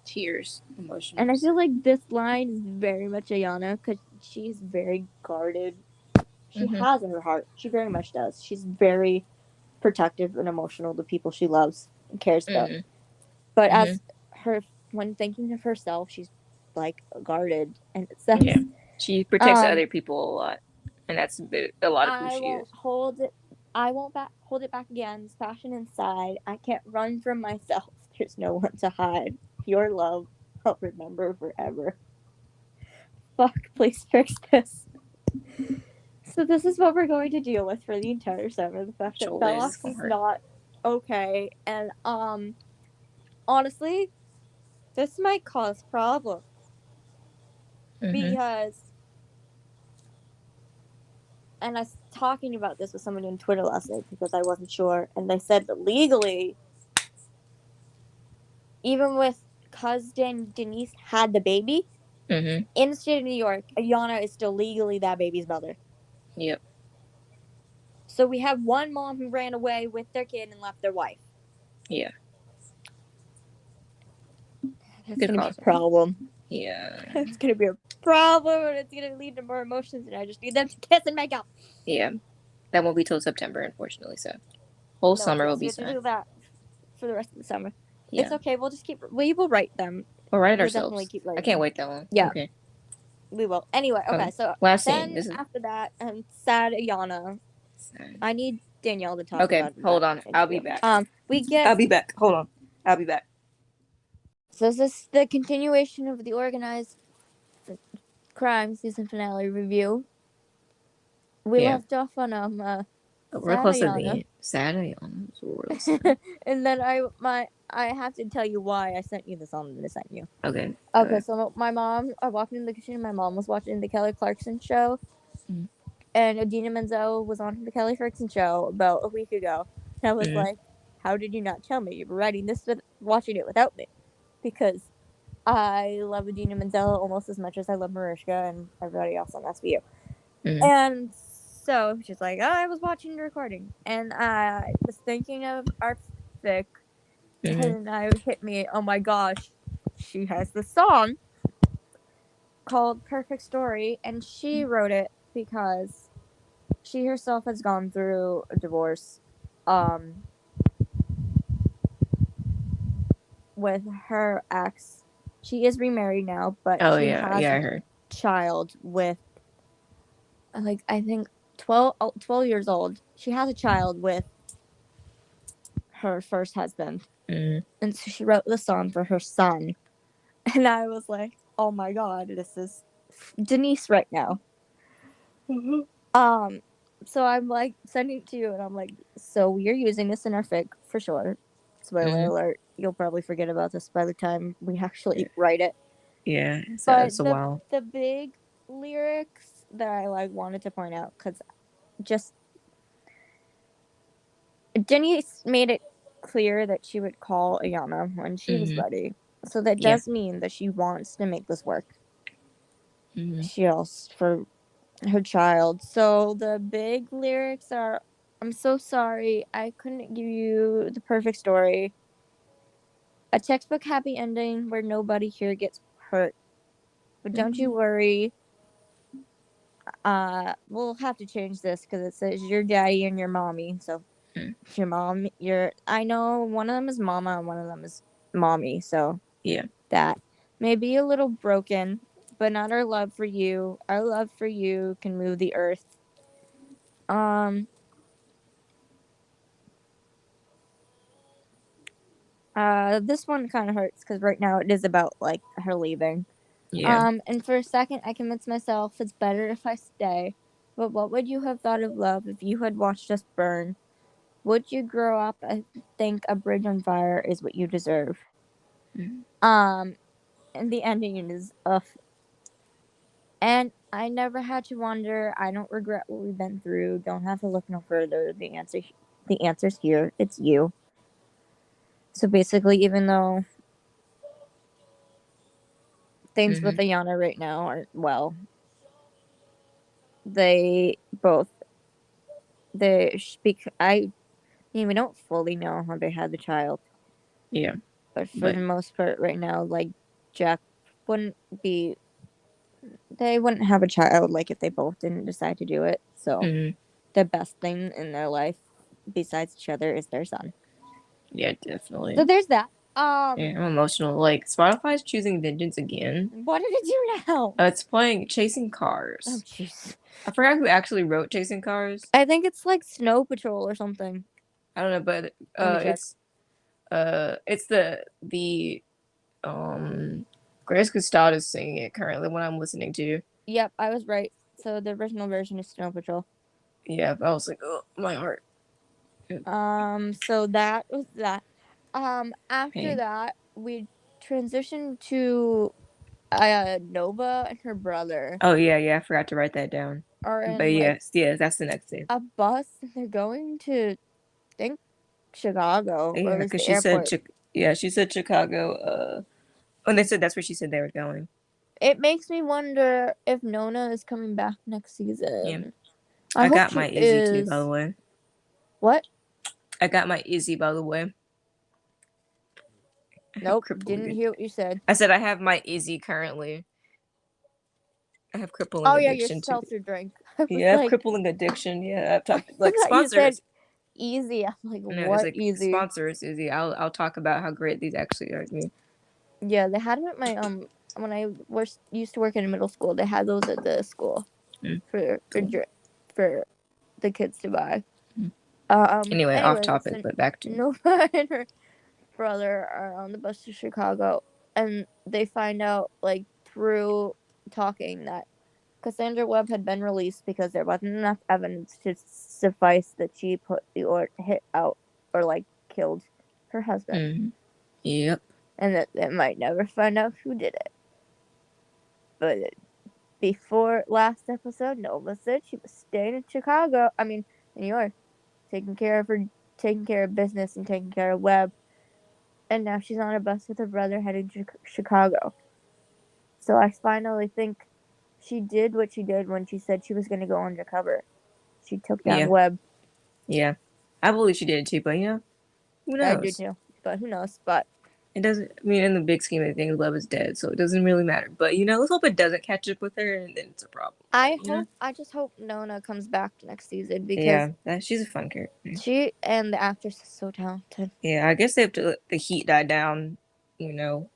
Tears, emotions. And I feel like this line is very much Ayana because she's very guarded. She has in her heart. She very much does. She's very protective and emotional to people she loves and cares about. But as when thinking of herself, she's like guarded, and it says, yeah, she protects other people a lot, and that's a lot of who she is. I won't hold it back again. This passion inside, I can't run from myself. There's no one to hide. Your love, I'll remember forever. Fuck, please fix this. So this is what we're going to deal with for the entire summer. The fact that Bellock is not okay, and honestly, this might cause problems because. And I was talking about this with somebody on Twitter last night because I wasn't sure, and they said that legally, even with cousin Denise had the baby, in the state of New York, Ayana is still legally that baby's mother. Yep. So we have one mom who ran away with their kid and left their wife. Yeah. That's going to be a problem. Yeah. It's going to be a problem, and it's going to lead to more emotions, and I just need them to kiss and make out. Yeah. That won't be till September, unfortunately, so whole summer will be sad. We'll do that for the rest of the summer. Yeah. It's okay. We'll just we will write them. We'll write it ourselves. I can't wait that long. Yeah. Okay. We will. Anyway, okay, so last then after that, sad Ayana. I need Danielle to talk about it. Okay, hold on. I'll be back. I'll be back. Hold on. I'll be back. So this is the continuation of the Organized Crime season finale review. We left off on we're close to the end. Sad Ayana. And then I have to tell you why I sent you the song that I sent you. Okay. So my mom, I walked in the kitchen and my mom was watching the Kelly Clarkson show. And Idina Menzel was on the Kelly Clarkson show about a week ago. And I was like, how did you not tell me? You were writing this watching it without me. Because I love Idina Menzel almost as much as I love Mariska and everybody else on SVU. And so she's like, I was watching the recording. And I was thinking of our fic. And it hit me, oh my gosh, she has this song called Perfect Story. And she wrote it because she herself has gone through a divorce with her ex. She is remarried now, but she has a child with, I think 12 years old. She has a child with her first husband. Mm. And so she wrote the song for her son. And I was like, oh my god, this is Denise right now. Mm-hmm. So I'm like sending it to you, and I'm like, so we're using this in our fic for sure. Spoiler alert, you'll probably forget about this by the time we actually write it. Yeah, so But it's a while. The big lyrics that I like wanted to point out, because just Denise made it clear that she would call Ayana when she was ready. So that does mean that she wants to make this work. She asked for her child. So the big lyrics are, I'm so sorry, I couldn't give you the perfect story. A textbook happy ending where nobody here gets hurt. But don't you worry. We'll have to change this because it says your daddy and your mommy. So your mom, I know one of them is mama and one of them is mommy. So yeah, that may be a little broken, but not our love for you. Our love for you can move the earth. This one kind of hurts because right now it is about like her leaving. Yeah. And for a second I convinced myself it's better if I stay. But what would you have thought of love if you had watched us burn? Would you grow up and think a bridge on fire is what you deserve? And the ending is and I never had to wonder. I don't regret what we've been through. Don't have to look no further. The answer's here. It's you. So basically, even though things with Ayana right now aren't well, they both speak. I mean, we don't fully know how they had the child. Yeah. But for the most part, right now, like Jack wouldn't be. They wouldn't have a child like if they both didn't decide to do it. So the best thing in their life, besides each other, is their son. Yeah, definitely. So there's that. Yeah, I'm emotional. Like Spotify's choosing vengeance again. What did it do now? It's playing Chasing Cars. Oh jeez. I forgot who actually wrote Chasing Cars. I think it's like Snow Patrol or something. I don't know, but it's the Grace Gustad is singing it currently when I'm listening to. Yep, I was right. So the original version is Snow Patrol. Yeah, I was like, oh, my heart. So that was that. After that, we transitioned to Nova and her brother. Oh yeah, I forgot to write that down. But yes, that's the next thing. A bus. They're going to, I think, Chicago. Yeah, or at least because the airport. she said Chicago. And they said that's where she said they were going. It makes me wonder if Nona is coming back next season. Yeah. I got my Izzy too, by the way. What? I got my Izzy, by the way. Nope, didn't hear what you said. I said I have my Izzy currently. I have crippling addiction. Oh yeah, your seltzer drink. Yeah, I have crippling addiction. Yeah, I've talked like sponsors. Easy. I'm like, no, what? Like, easy sponsors Izzy. I'll talk about how great these actually are to me. Yeah, they had them at my when I used to work in middle school. They had those at the school for the kids to buy. Anyway, off topic, but back to Nova and her brother are on the bus to Chicago, and they find out like through talking that Cassandra Webb had been released because there wasn't enough evidence to suffice that she put the hit out or like killed her husband. Yep. And that they might never find out who did it. But before last episode, Nova said she was staying in Chicago. I mean, in New York, taking care of business and taking care of Webb. And now she's on a bus with her brother heading to Chicago. So I finally think she did what she did when she said she was going to go undercover. She took down Webb. Yeah, I believe she did too, but who knows? I do too, but who knows? But it doesn't. I mean, in the big scheme of things, Webb is dead, so it doesn't really matter. But let's hope it doesn't catch up with her, and then it's a problem. I just hope Nona comes back next season because she's a fun character. She and the actress is so talented. Yeah, I guess they have to let the heat die down, But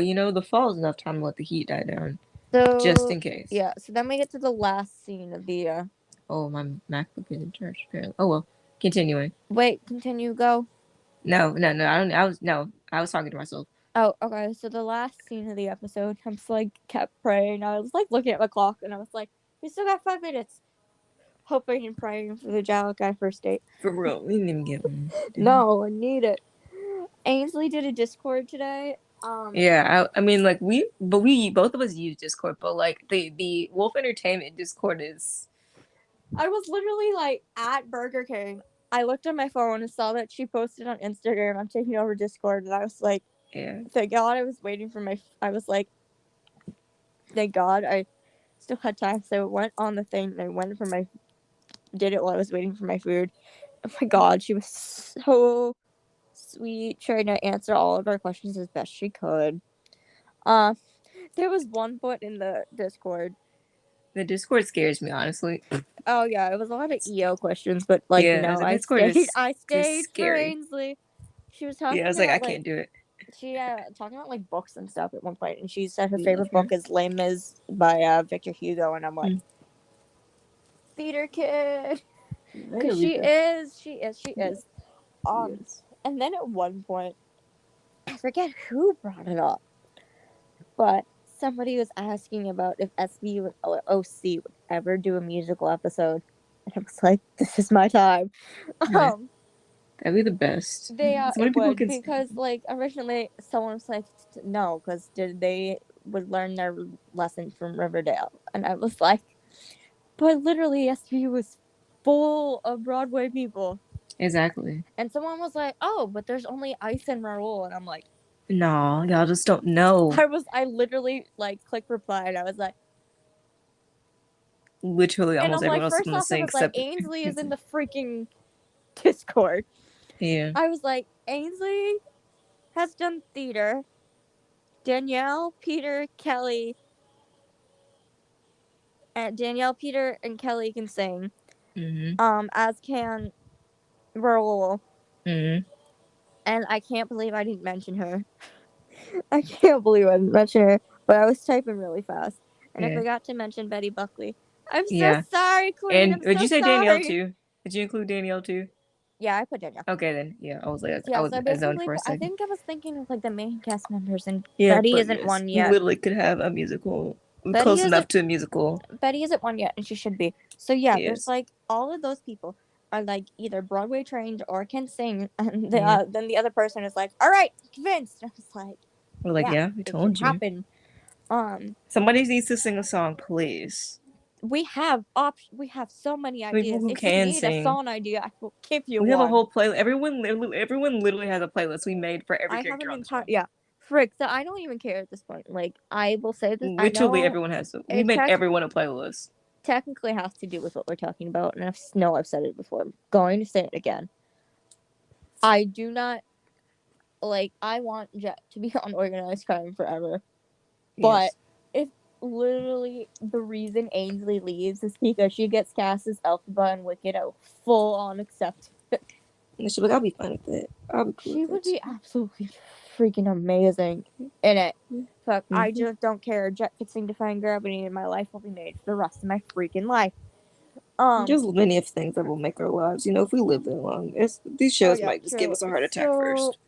the fall is enough time to let the heat die down. So, just in case. Yeah, so then we get to the last scene of the Oh, my MacBook is in charge, apparently. Oh, well. Continuing. Wait, continue, go. No. I was talking to myself. Oh, okay. So the last scene of the episode, I'm just like kept praying. I was like looking at my clock, and I was like, "We still got 5 minutes." Hoping and praying for the Jalachi first date. For real, we didn't even get one. No, I need it. Ainsley did a Discord today. Yeah, I mean, like we both of us use Discord, but like the Wolf Entertainment Discord is. I was literally like at Burger King. I looked on my phone and saw that she posted on Instagram, "I'm taking over Discord," and I was like, yeah. Thank God I was waiting for my. I was like, thank God I still had time, so I went on the thing and I went for my. Did it while I was waiting for my food. Oh my God, she was so sweet, trying to answer all of our questions as best she could. There was one point in the Discord. The Discord scares me, honestly. Oh yeah, it was a lot of EO questions, but like yeah, you know, I stayed for Ainsley. She was talking. Yeah, I was about, like, I can't do it. She talking about like books and stuff at one point, and she said her favorite book is Les Mis by Victor Hugo, and I'm like, theater kid, because she is. And then at one point, I forget who brought it up, but somebody was asking about if SB or OC would ever do a musical episode, and I was like, this is my time. That'd be the best. It would, because like originally someone was like, no, because they would learn their lesson from Riverdale, and I was like, but literally SVU was full of Broadway people. Exactly. And someone was like, oh, but there's only Ice and Raoul, and I'm like, no, y'all just don't know. I literally like click reply, and I was like, literally almost everyone else first on the off, I was like, Ainsley is in the freaking Discord. Yeah. I was like, Ainsley has done theater. Danielle, Peter, Kelly, and Danielle, Peter, and Kelly can sing. As can Raoul. And I can't believe I didn't mention her. I can't believe I didn't mention her, but I was typing really fast, and I forgot to mention Betty Buckley. I'm so sorry, Queen. And did you say Danielle too? Did you include Danielle too? Yeah, I put Danielle. Okay, then. Yeah, I was like, yeah, I was so zoned for a second. I think I was thinking of like the main cast members, and Betty isn't one yet. We literally could have a musical close enough to a musical. Betty isn't one yet, and she should be. So yeah, there's like all of those people are like either Broadway trained or can sing, and then the other person is like, all right, convinced. And I was like, we're like, yeah, we told you. Happen. Somebody needs to sing a song, please. We have so many ideas. People who if can you need sing. A song idea, I will give you one. We have a whole playlist. Everyone literally has a playlist we made for every character on the show. Yeah. Frick, so I don't even care at this point. Like, I will say this. Literally everyone has to. We make everyone a playlist. Technically has to do with what we're talking about, and I know I've said it before. I'm going to say it again. I do not like. I want Jet to be on Organized Crime forever, but if literally the reason Ainsley leaves is because she gets cast as Elphaba and Wicked, I will full on accept it. And she's like, I'll be fine with it. She would be absolutely freaking amazing in it. Fuck, I just don't care. Jet could sing Defying Gravity, and my life will be made for the rest of my freaking life. There's many of things that will make our lives. You know, if we live that long, these shows might just give us a heart attack first.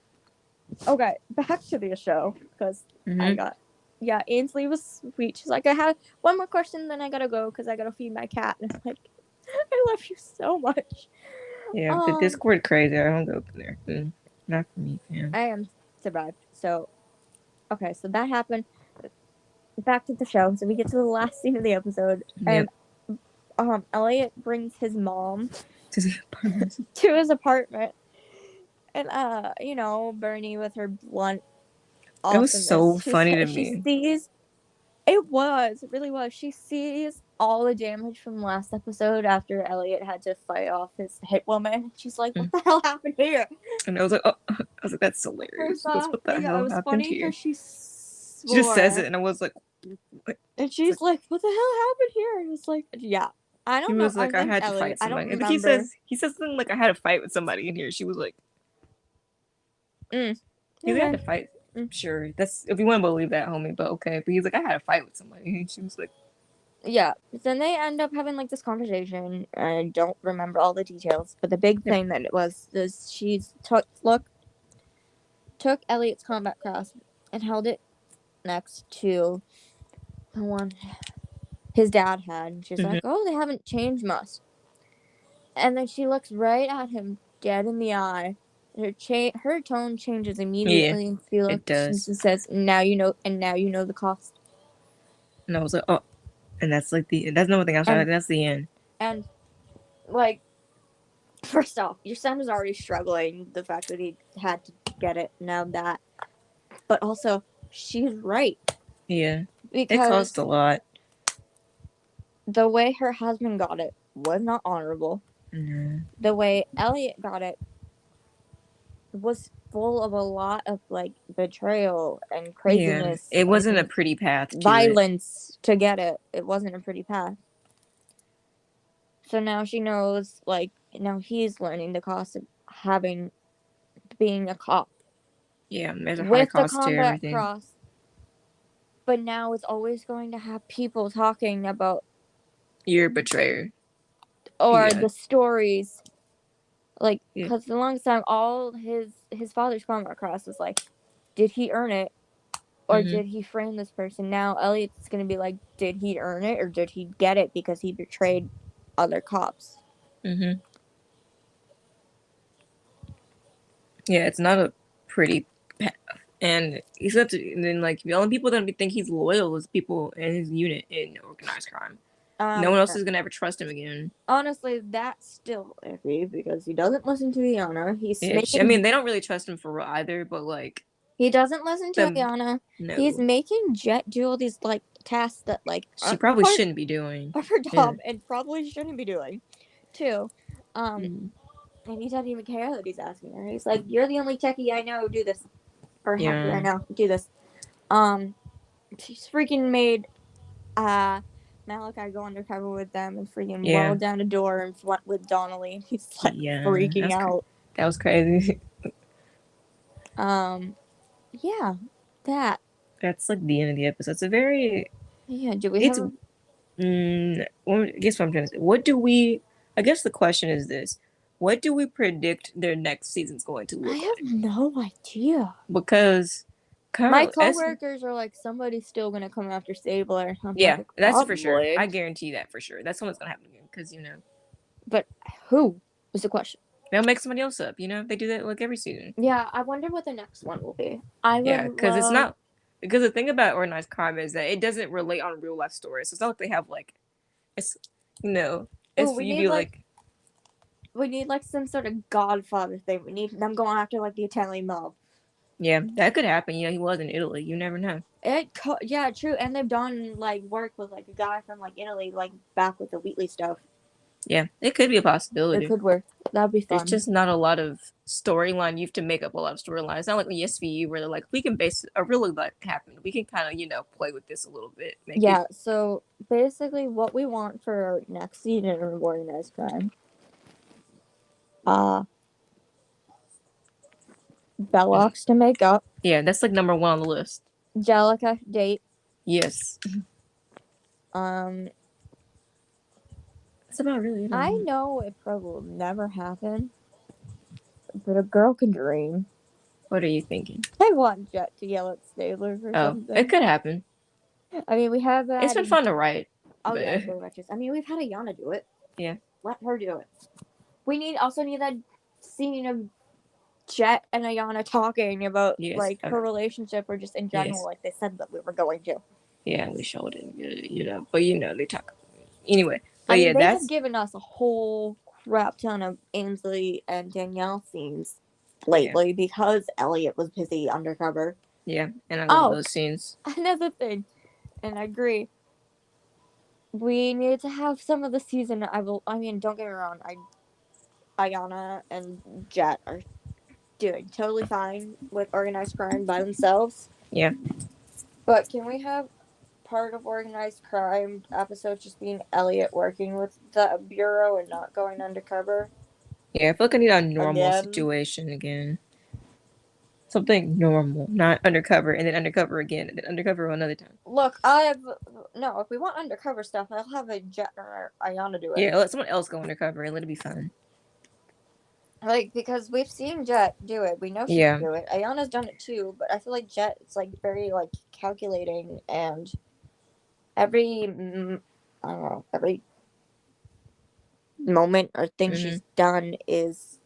Okay, back to the show, because Ainsley was sweet. She's like, I have one more question, then I gotta go because I gotta feed my cat. And I'm like, I love you so much. Yeah, the Discord crazy. I don't go there. Not for me, fam. I am survived. So, okay, so that happened. Back to the show. So we get to the last scene of the episode, and Elliot brings his mom to his apartment, and Bernie with her blunt. It was so funny to me. It really was. She sees all the damage from last episode after Elliot had to fight off his hit woman. She's like, what the hell happened here? And I was like, that's hilarious. What the hell happened here? She just says it, and I was like, what? And she's like, what the hell happened here? And it's like, yeah. I don't know. He was like, I had to fight somebody. I he says something like, I had to fight with somebody in here. She was like, he had to fight. Sure, that's if you want to believe that, homie. But okay. But he's like, I had a fight with somebody. And she was like, Yeah. Then they end up having like this conversation. I don't remember all the details, but the big thing that it was is she took Elliot's combat cross and held it next to the one his dad had. And she's like, "Oh, they haven't changed much." And then she looks right at him, dead in the eye. Her tone changes immediately, and it does. She says, "Now you know, and now you know the cost." And I was like, oh, and that's like that's another thing I was like, that's the end. And like, first off, your son was already struggling. The fact that he had to get it, now that, but also she's right. Yeah, because it cost a lot. The way her husband got it was not honorable. Mm-hmm. The way Elliot got it was full of a lot of like betrayal and craziness. Yeah, it wasn't a pretty path. Violence to get it. It wasn't a pretty path. So now she knows, like, now he's learning the cost of being a cop. Yeah, there's a high cost to everything. With the combat cross. But now it's always going to have people talking about your betrayer. Or the stories. Like, because the longest time, all his father's combat cross was like, did he earn it? Or did he frame this person? Now Elliot's going to be like, did he earn it? Or did he get it because he betrayed other cops? Yeah, it's not a pretty path. And except then, like, the only people that think he's loyal is people in his unit in organized crime. No one else is gonna ever trust him again. Honestly, that's still iffy because he doesn't listen to Liana. I mean, they don't really trust him for real either, but like, he doesn't listen to Liana. No. He's making Jet do all these like tasks that like she probably shouldn't be doing. Of her job and probably shouldn't be doing, too. And he doesn't even care that he's asking her. He's like, "You're the only techie I know. Do this, or hacker I know. Do this." She's freaking made Malachi go undercover with them and freaking rolled down a door and went with Donnelly. He's like freaking out. That was crazy. Yeah, that. That's like the end of the episode. It's a very. Yeah. Do we have? I guess what I'm trying to say. What do we? I guess the question is this: what do we predict their next season's going to look like? I have no idea. Because my coworkers are like, somebody's still gonna come after Stabler. Yeah, like, that's for sure. I guarantee that for sure. That's what's gonna happen again. Because But who is the question? They'll make somebody else up. They do that like every season. Yeah, I wonder what the next one will be. Because it's not. Because the thing about organized crime is that it doesn't relate on real life stories. So it's not like they have like, it's we need like some sort of Godfather thing. We need them going after like the Italian mob. Yeah, that could happen. He was in Italy. You never know. Yeah, true. And they've done like work with like a guy from like Italy, like back with the Wheatley stuff. Yeah, it could be a possibility. It could work. That'd be fun. There's just not a lot of storyline. You have to make up a lot of storyline. It's not like the SVU where they're like, we can base a real life happen. We can kind of, play with this a little bit. So basically what we want for our next season of Organized Crime. Bellocs to make up. Yeah, that's like number 1 on the list. Jalachi date. Yes. That's about really it. I know it probably will never happen, but a girl can dream. What are you thinking? I want Jet to yell at Stabler for something. It could happen. I mean, we have it's been fun to write. Oh, yeah, I mean, we've had Ayana do it. Yeah. Let her do it. We also need that scene of Jet and Ayana talking about her relationship or just in general, like they said that we were going to. Yeah, we showed it, but they talk. Anyway, but they have given us a whole crap ton of Ainsley and Danielle scenes lately because Elliot was busy undercover. Yeah, and I love those scenes. Another thing, and I agree. We need to have some of the season. I mean, don't get me wrong. Ayana and Jet are doing totally fine with organized crime by themselves. Yeah. But can we have part of organized crime episodes just being Elliot working with the bureau and not going undercover? Yeah, I feel like I need a normal situation again. Something normal, not undercover, and then undercover again, and then undercover another time. Look, if we want undercover stuff, I'll have a Jet or Ayana do it. Yeah, let someone else go undercover and let it be fun. Like, because we've seen Jet do it. We know she can do it. Ayana's done it too, but I feel like Jet is like very like calculating, and every I don't know, every moment or thing she's done is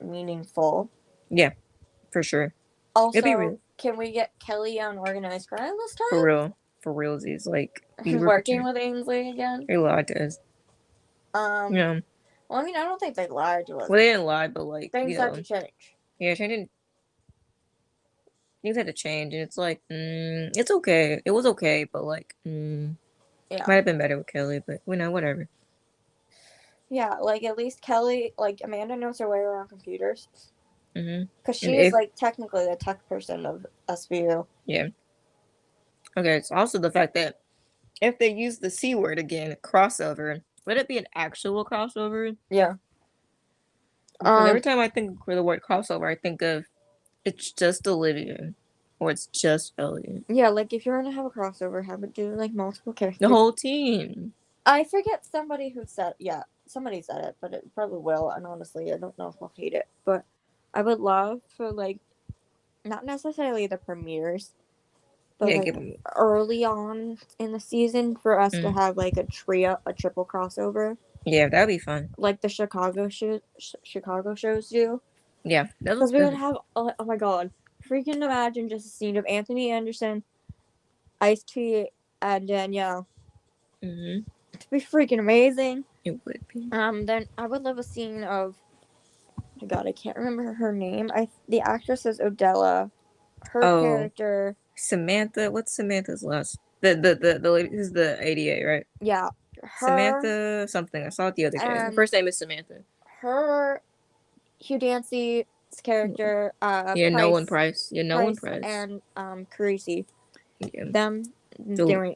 meaningful. Yeah, for sure. Also, can we get Kelly on Organized Crime this time? For realsies, like working with Ainsley again. They lied to us. Yeah. Well, I mean, I don't think they lied to us. Well, they didn't lie, but like things had to change. Yeah, things had to change, and it's like, it's okay. It was okay, but like, might have been better with Kelly, but whatever. Yeah, like at least Kelly, like Amanda knows her way around computers. Because she is like technically the tech person of SVU. Yeah. Okay, it's also the fact that if they use the C word again, crossover, let it be an actual crossover. Yeah. Every time I think for the word crossover, I think of it's just Olivia or it's just Elliot. Yeah, like if you're gonna have a crossover, have it do like multiple characters. The whole team. I forget somebody said it, but it probably will. And honestly, I don't know if I'll hate it, but I would love for like, not necessarily the premieres, but like early on in the season for us to have like a triple crossover. Yeah, that'd be fun. Like the Chicago shows do. Yeah, because we would have. Oh my god, freaking imagine just a scene of Anthony Anderson, Ice-T, and Danielle. It'd be freaking amazing. It would be. Then I would love a scene of. Oh my god, I can't remember her name. The actress is Odella. Her character. Samantha. What's Samantha's last? The lady who's the ADA, right? Yeah. Samantha something. I saw it the other day. Her first name is Samantha. Her, Hugh Dancy's character. Yeah, Nolan Price. Yeah, Nolan Price. And Carisi. Yeah. Them doing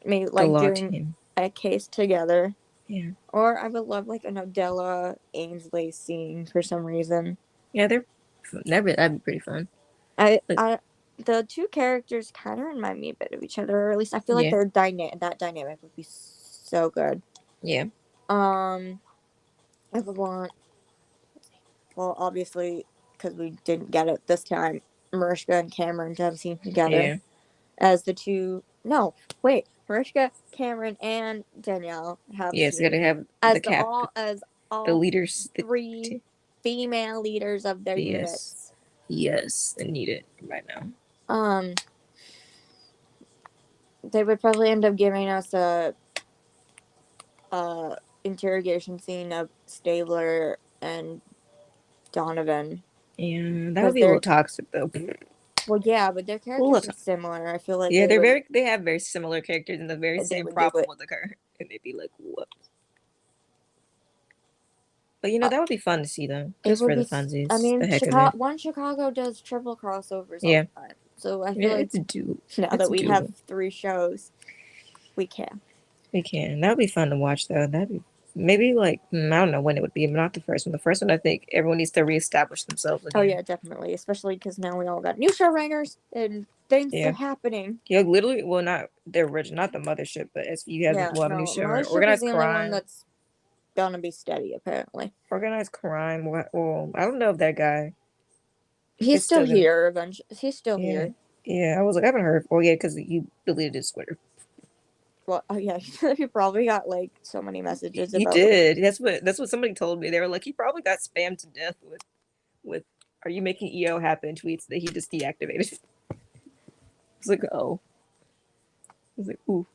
a case together. Yeah. Or I would love like an Odella Ainsley scene for some reason. Yeah, that'd be pretty fun. The two characters kind of remind me a bit of each other, or at least I feel like that dynamic would be so good. Yeah. I would want, well, obviously, because we didn't get it this time, Mariska and Cameron to have a scene together as the two. No, wait, Mariska, Cameron, and Danielle have. Yes, gotta have the leaders, three female leaders of their units. Yes, they need it right now. They would probably end up giving us a interrogation scene of Stabler and Donovan. Yeah, that would be a little toxic though. Well, yeah, but their characters are similar. I feel like they have very similar characters, and the very same problem would occur, and they'd be like, "Whoops." But that would be fun to see them, just for the funsies. I mean, Chicago does triple crossovers all the time, so I feel like that we have 3 shows, we can. We can. That would be fun to watch, though. That'd be maybe like I don't know when it would be, but not the first one. The first one, I think everyone needs to reestablish themselves again. Oh yeah, definitely, especially because now we all got new showrunners and things are happening. Yeah, literally. Well, not the original, not the mothership, but SVU has a new showrunner. Organized Crime. The only one that's gonna be steady, apparently. Organized Crime. Well, I don't know if that guy. He's still here. Eventually, he's still here. Yeah, I was like, I haven't heard. Well, yeah, because he deleted his Twitter. Well, oh yeah, he probably got like so many messages. He did. That's what somebody told me. They were like, he probably got spammed to death with "Are you making EO happen?" tweets that he just deactivated. I was like, oh. I was like, ooh.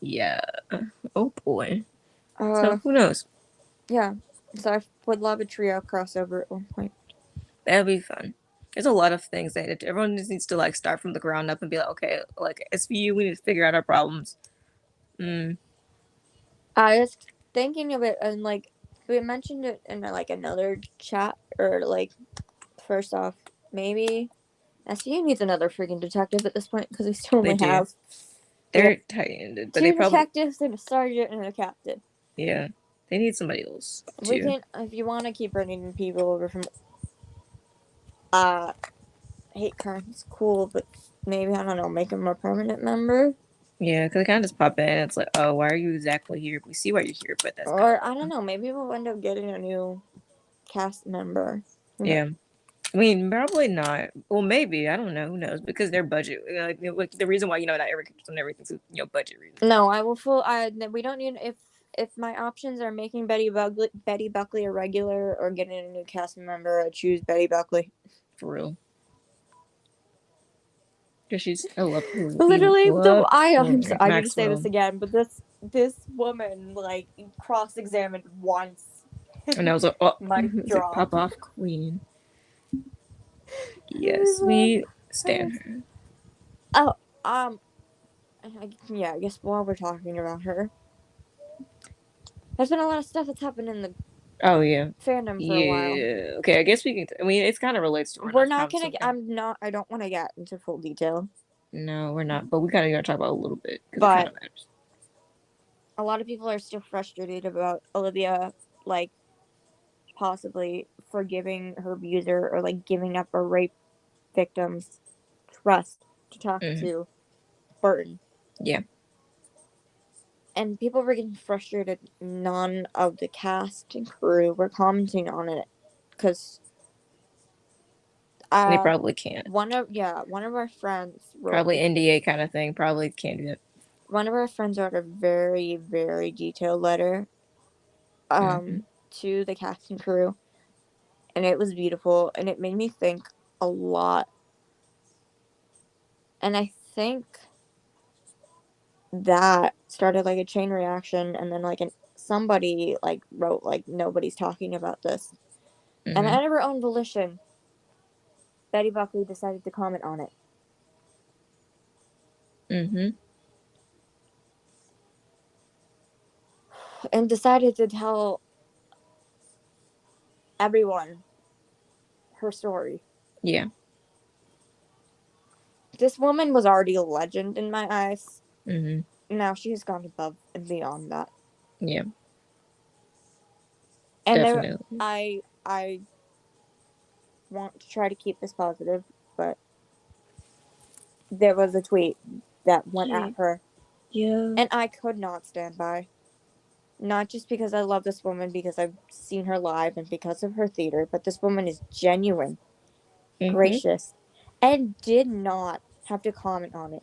Yeah. Oh boy. So who knows? Yeah. So I would love a trio crossover at one point. That'd be fun. There's a lot of things that everyone just needs to like start from the ground up and be like, okay, like SVU, we need to figure out our problems. I was thinking of it, and like we mentioned it in like another chat, or like first off, maybe SVU needs another freaking detective at this point because we still only have. They're tight-ended, but 2 detectives and a sergeant and a captain. Yeah, they need somebody else too. We can, if you want to keep bringing people over from hate crime's cool, but maybe, I don't know, make him a permanent member. Yeah, because they kind of just pop in and it's like, oh, why are you exactly here? We see why you're here, but that's Or, I don't know, maybe we'll end up getting a new cast member. Yeah. I mean, probably not. Well, maybe. I don't know. Who knows? Because their budget. Like the reason why, not every character and everything's, budget reasons. No, I will we don't need, if my options are making Betty Buckley a regular or getting a new cast member, I choose Betty Buckley. For real. Because she's a love. Literally, I'm sorry, I need to say this again, but this woman, like, cross-examined once. And I was like, oh, my like, pop off, queen. Yes, we stand her. Oh, I guess while we're talking about her, there's been a lot of stuff that's happened in the fandom for a while. Yeah. Okay, I guess we can. I mean, it kind of relates to. We're not gonna. I don't want to get into full detail. No, we're not. But we kind of gotta talk about a little bit because it kind of matters. A lot of people are still frustrated about Olivia, like, possibly forgiving her abuser or, like, giving up a rape victim's trust to talk to Burton. Yeah. And people were getting frustrated. None of the cast and crew were commenting on it because they probably can't. One of our friends wrote, probably NDA kind of thing. Probably can't do it. One of our friends wrote a very, very detailed letter to the cast and crew, and it was beautiful, and it made me think a lot. And I think that started, like, a chain reaction, and then, like, somebody, like, wrote, like, nobody's talking about this. And out of her own volition, Betty Buckley decided to comment on it. And decided to tell everyone her story. Yeah. This woman was already a legend in my eyes. Now she has gone above and beyond that. Yeah. And definitely. I want to try to keep this positive, but there was a tweet that went at her. Yeah. And I could not stand by. Not just because I love this woman, because I've seen her live and because of her theater, but this woman is genuine, gracious, and did not have to comment on it.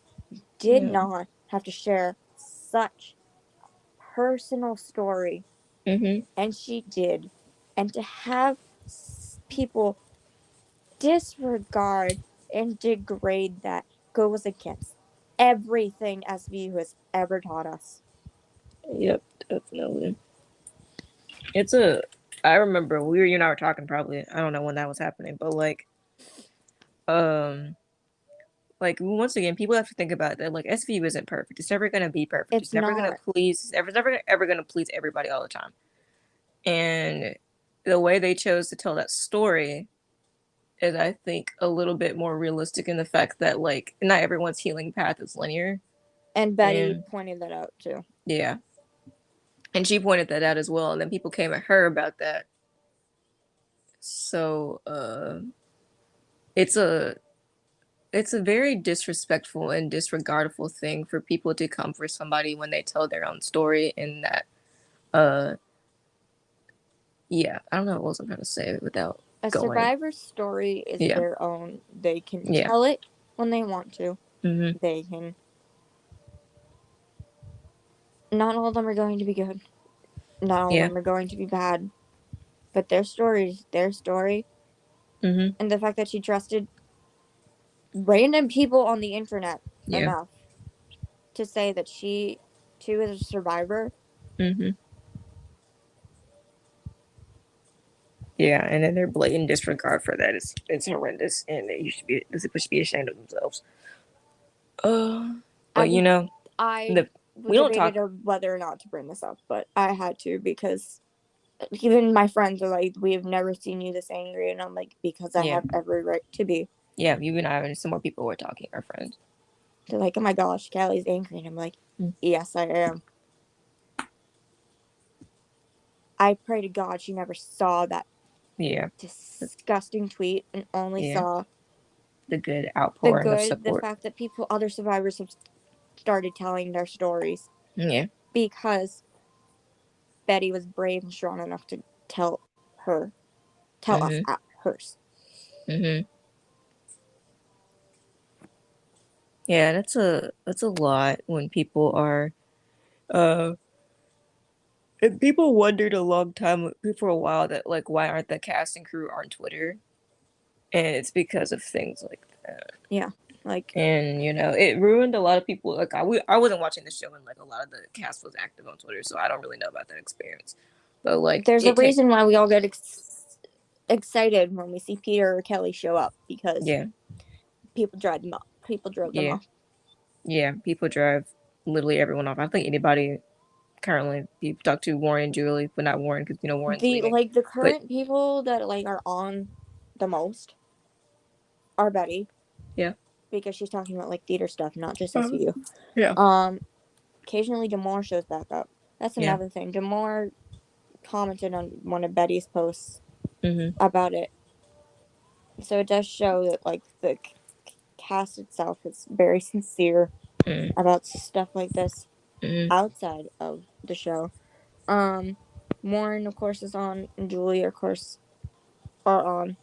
Did not have to share such personal story. And she did. And to have people disregard and degrade that goes against everything SVU has ever taught us. Yep, definitely. I remember you and I were talking, probably, I don't know when that was happening, but like once again, people have to think about that. Like, SVU isn't perfect. It's never gonna be perfect. It's never gonna please. It's never ever gonna please everybody all the time. And the way they chose to tell that story is, I think, a little bit more realistic in the fact that, like, not everyone's healing path is linear. And Betty pointed that out too. Yeah. And she pointed that out as well, and then people came at her about that. So it's a very disrespectful and disregardful thing for people to come for somebody when they tell their own story, and that yeah, I don't know what else I'm trying to say without survivor's story is their own. They can tell it when they want to. They can. Not all of them are going to be good. Not all of them are going to be bad. But their story is their story. And the fact that she trusted random people on the internet enough to say that she too is a survivor. Yeah, and then their blatant disregard for that is horrendous, and they should be ashamed of themselves. But we don't talk whether or not to bring this up, but I had to, because even my friends are like, "We have never seen you this angry," and I'm like, because I have every right to be. Yeah, you and I and some more people were talking, our friends. They're like, "Oh my gosh, Kalli's angry," and I'm like, "Yes, I am." I pray to God she never saw that Yeah. Disgusting tweet, and only saw the good outpouring of support. The fact that other survivors have started telling their stories. Yeah. Because Betty was brave and strong enough to tell us at hers. Mm-hmm. Yeah, that's a lot when people are and people wondered a long time for a while that like why aren't the cast and crew on Twitter? And it's because of things like that. Yeah. Like, and it ruined a lot of people. Like I wasn't watching the show and like a lot of the cast was active on Twitter, so I don't really know about that experience. But like there's a reason why we all get excited when we see Peter or Kelly show up, because people drive them off. People drove them off. Yeah, people drive literally everyone off. I think anybody currently people talk to Warren and Julie, but not Warren because Warren's leaving. Like the current people that like are on the most are Betty. Yeah. Because she's talking about like theater stuff, not just SVU. Yeah. Occasionally Damore shows back up. That's another thing. Damore commented on one of Betty's posts about it. So it does show that like the cast itself is very sincere about stuff like this outside of the show. Warren, of course, is on, and Julie, of course, are on.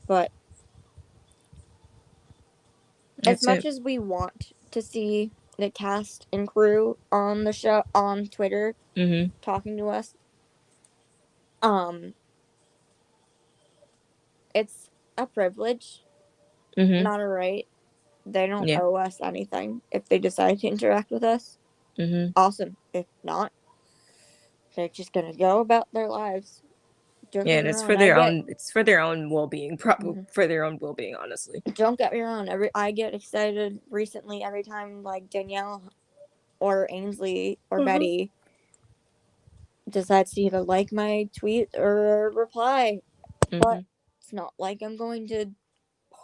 But as much as we want to see the cast and crew on the show on Twitter talking to us, it's a privilege, not a right. They don't owe us anything. If they decide to interact with us, awesome. If not, they're just gonna go about their lives. And it's for their own. It's for their own well-being. Probably for their own well-being. Honestly, don't get me wrong. I get excited recently every time like Danielle or Ainsley or Betty decides to either like my tweet or reply, but it's not like I'm going to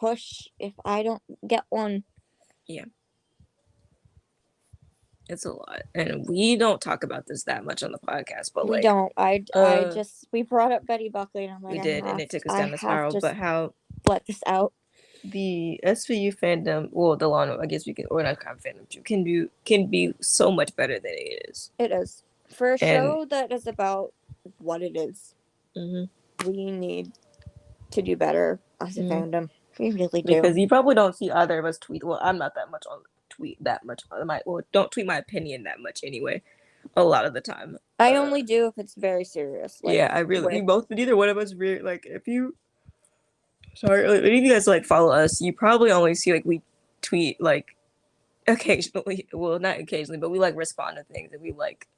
push if I don't get one. Yeah. It's a lot, and we don't talk about this that much on the podcast. But we don't. We brought up Betty Buckley, and I'm like, we did, and it took us down the spiral. But how let this out? The SVU fandom, well, the Law and Order, I guess we can, or not kind of fandom too, can be so much better than it is. It is for a show that is about what it is. We need to do better as a fandom. We really do, because you probably don't see either of us tweet. Well, I'm not that much on tweet that much. Don't tweet my opinion that much anyway. A lot of the time, I only do if it's very serious. Like, yeah, I really. Neither one of us really like. If you, sorry, if you guys like follow us, you probably only see like we tweet like occasionally. Well, not occasionally, but we like respond to things, and we like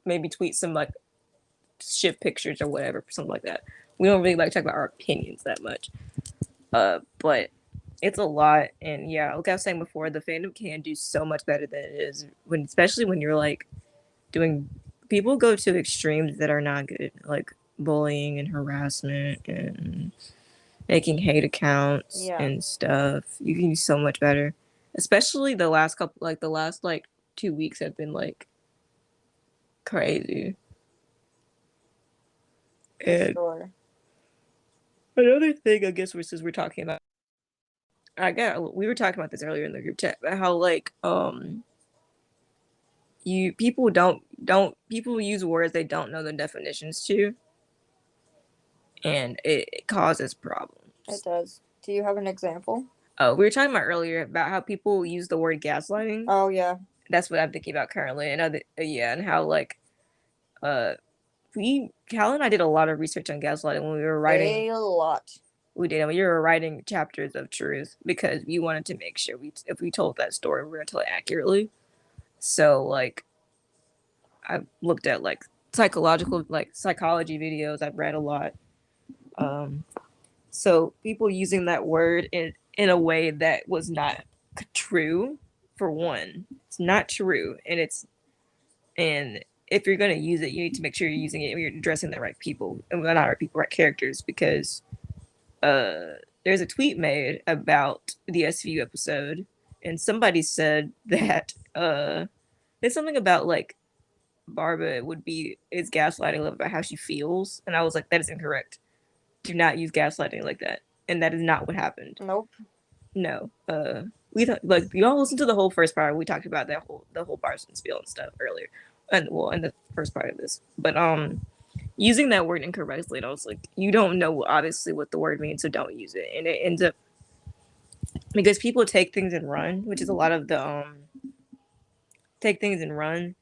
maybe tweet some like shift pictures or whatever, something like that. We don't really like talk about our opinions that much. But it's a lot, and yeah, like I was saying before, the fandom can do so much better than it is especially when you're like doing. People go to extremes that are not good, like bullying and harassment and making hate accounts and stuff. You can do so much better, especially the last 2 weeks have been like crazy. And another thing, I guess, we're talking about. We were talking about this earlier in the group chat about how like people use words they don't know the definitions to, and it causes problems. It does. Do you have an example? We were talking about earlier about how people use the word gaslighting. Oh yeah, that's what I'm thinking about currently, and how like Callie and I did a lot of research on gaslighting when we were writing. A lot. We did, and we were writing chapters of truth because we wanted to make sure if we told that story, we were going to tell it accurately. So, like, I looked at like psychology videos. I've read a lot. So people using that word in a way that was not true. For one, it's not true, and if you're going to use it, you need to make sure you're using it when you're addressing the right people, and not right people, right characters, because there's a tweet made about the SVU episode, and somebody said that there's something about like Barbara is gaslighting Liv about how she feels, and I was like, that is incorrect. do not use gaslighting like that, and that is not what happened. Nope. No. We like y'all listen to the whole first part. We talked about the whole bars and spiel and stuff earlier, and well, in the first part of this. But using that word incorrectly, and I was like, you don't know obviously what the word means, so don't use it. And it ends up because people take things and run, which is a lot of the take things and run,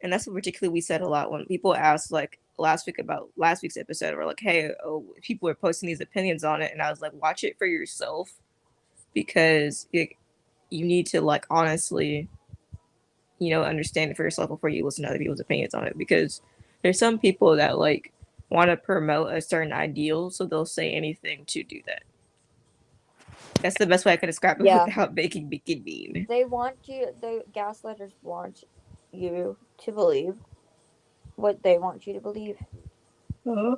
and that's what particularly we said a lot when people asked like last week about last week's episode. We're like, hey, people are posting these opinions on it, and I was like, watch it for yourself because you need to like honestly, understand it for yourself before you listen to other people's opinions on it. Because there's some people that like want to promote a certain ideal, so they'll say anything to do that. That's the best way I can describe it without making me mean. The gaslighters want you to believe what they want you to believe. And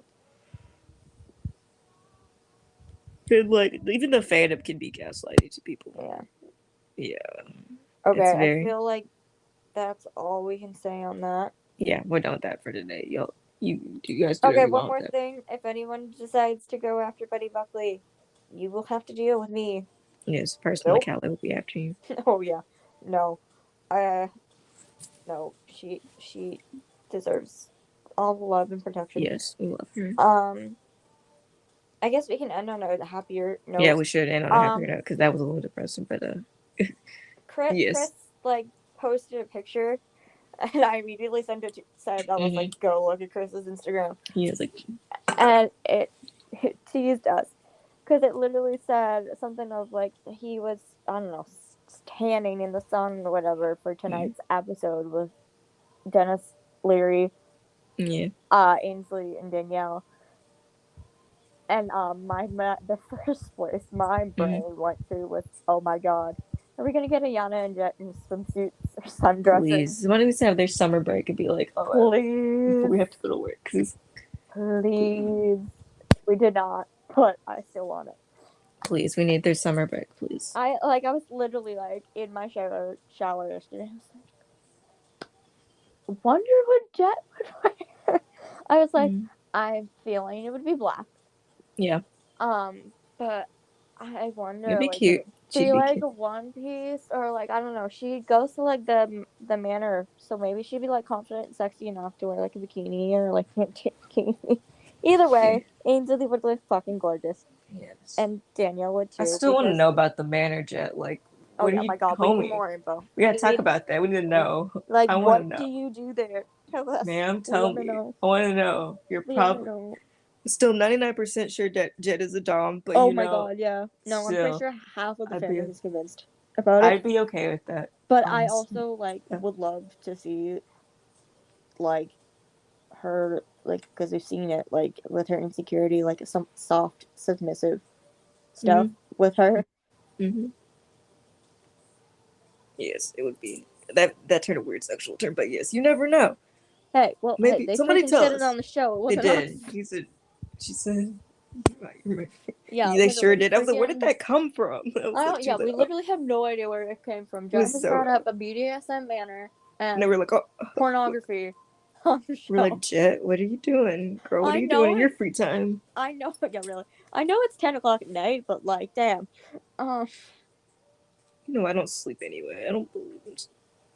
like even the fandom can be gaslighting to people. Yeah. Okay, I feel like that's all we can say on that. Yeah, we're done with that for today. You guys do okay, one more thing. If anyone decides to go after Betty Buckley, you will have to deal with me. Yes, personally, Kalli will be after you. Oh yeah, no, no, she deserves all the love and protection. Yes, we love her. I guess we can end on a happier note. Yeah, we should end on a happier note because that was a little depressing. But Chris like posted a picture, and I immediately said I was like, go look at Chris's Instagram. He was like, and it teased us because it literally said something of like he was, I don't know, standing in the sun or whatever for tonight's episode with Dennis Leary, Ainsley, and Danielle. And the first place my brain went to was, oh my god, are we gonna get Ayana and Jet in swimsuits or sundresses? Please, why don't we have their summer break and be like, oh, please, we have to go to work. Please, we did not, but I still want it. Please, we need their summer break, please. I was literally like in my shower yesterday. I was like, wonder what Jet would wear. I was like, I'm feeling it would be black. Yeah. But I wonder. It'd be like, cute. Be like a one piece or like I don't know. She goes to like the manor, so maybe she'd be like confident and sexy enough to wear like a bikini or like a bikini. Either way, Ainsley would look fucking gorgeous. Yes. And Danielle would too. I still want to know about the manor, Jet. Like, oh yeah, my god, we need more info. We gotta talk about that. We need to know. Like, what do you do there? Tell us. Ma'am, tell me. I want to know. You're probably still 99% sure Jet is a dom, but oh my god, yeah. No, I'm pretty sure half of the fandom is convinced about it. I'd be okay with that. But honestly. I also like would love to see like her, like, because we've seen it like with her insecurity, like some soft submissive stuff with her. Yes, it would be that turned a weird sexual term, but yes, you never know. Hey, well, maybe somebody said it on the show. It did. She said, yeah, they sure did. I was like, where did that come from? We literally have no idea where it came from. Jen has brought up a BDSM banner and they were like, pornography. We're like, Jet, what are you doing, girl? What are you doing in your free time? I know, yeah, really. I know it's 10 o'clock at night, but like, damn. I don't sleep anyway. I don't believe it.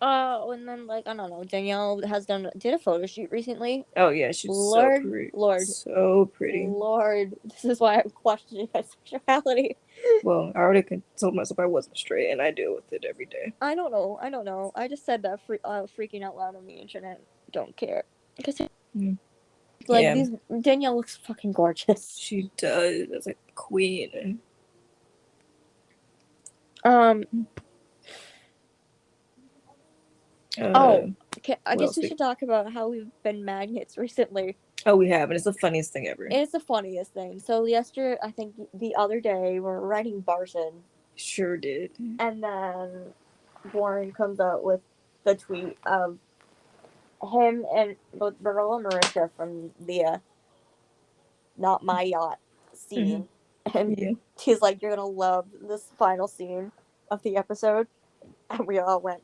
And then like I don't know, Danielle did a photo shoot recently. Oh yeah, she's so pretty. So pretty. Lord, this is why I'm questioning my sexuality. Well, I already told myself I wasn't straight, and I deal with it every day. I don't know. I just said that freaking out loud on the internet. Don't care because Danielle looks fucking gorgeous. She does. That's like a queen. I guess we should talk about how we've been magnets recently. Oh, we have, and it's the funniest thing ever. It's the funniest thing. So I think the other day, we were riding Barson. Sure did. And then Warren comes out with the tweet of him and both Beryl and Marisha from the Not My Yacht scene. And he's like, you're going to love this final scene of the episode. And we all went.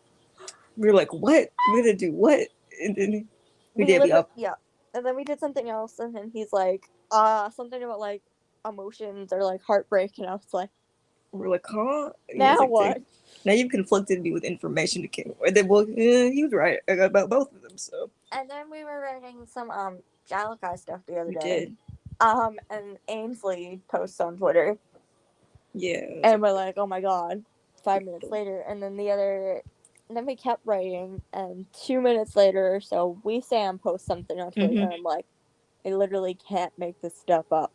We were like, what? We're going to do what? And then we did. Yeah. And then we did something else. And then he's like, something about like, emotions or like heartbreak, and I was like, we're like, huh? Now like, what? Now you've conflicted me with information to kill. And then, well, he was right about both of them. So. And then we were writing some Jalachi stuff the other we day. Did. And Ainsley posts on Twitter. Yeah. And we're like, oh my god. 5 minutes later, and then then we kept writing, and 2 minutes later or so, Sam posts something on Twitter, and I'm like, I literally can't make this stuff up.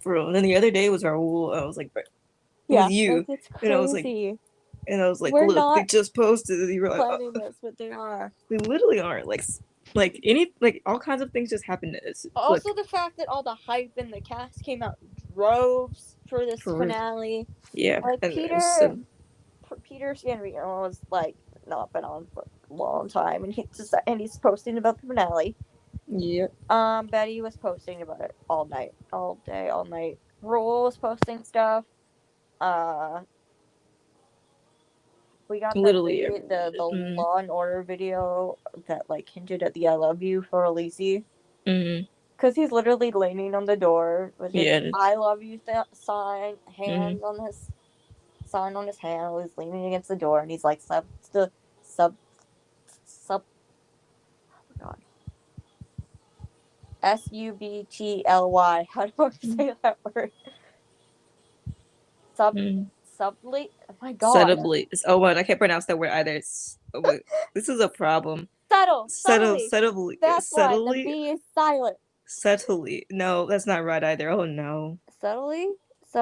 For real. And then the other day was Raul. I was like, it was you. Like, it's crazy. And I was like, we're look, not they just posted. And you were like, planning this, but they are. They literally are. Like all kinds of things just happened to us. Also, the fact that all the hype and the cast came out in droves for this finale. Yeah. Like, Peter Scanrino was like not been on for a long time, and he's posting about the finale. Yeah. Betty was posting about it all night, all day, all night. Roll was posting stuff. We got the Law and Order video that like hinted at the "I love you" for Elise. Because he's literally leaning on the door with his "I love you" sign, hands on his sign on his hand. He's leaning against the door, and he's like sub. Oh my god. SUBTLY. How do I say that word? Subtly. Oh my god. Subtly. Oh my! I can't pronounce that word either. This is a problem. Subtly. That's why the B is silent. Subtly. No, that's not right either. Oh no. Subtly.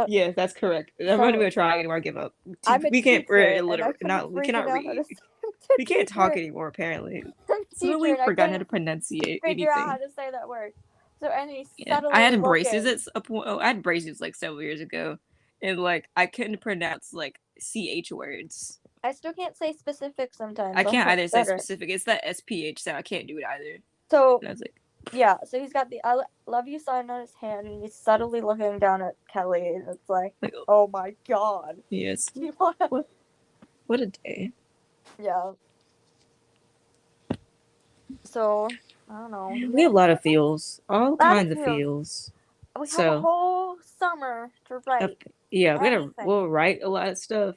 Yeah, that's correct. I'm not even trying anymore. I give up. We can't. We cannot read. We can't talk anymore. Apparently, so we forgot how to pronunciate figure out how to say that word. So subtly. I had braces I had braces like several years ago, and like I couldn't pronounce like CH words. I still can't say specific sometimes. I can't either say specific. It's that SPH sound. I can't do it either. So I was like, yeah. So he's got the "I love you" sign on his hand, and he's subtly looking down at Kelly, and it's like, oh my god. Yes. What a day. Yeah. So I don't know. We have a lot of feels. All kinds of feels. We have a whole summer to write. We'll write a lot of stuff.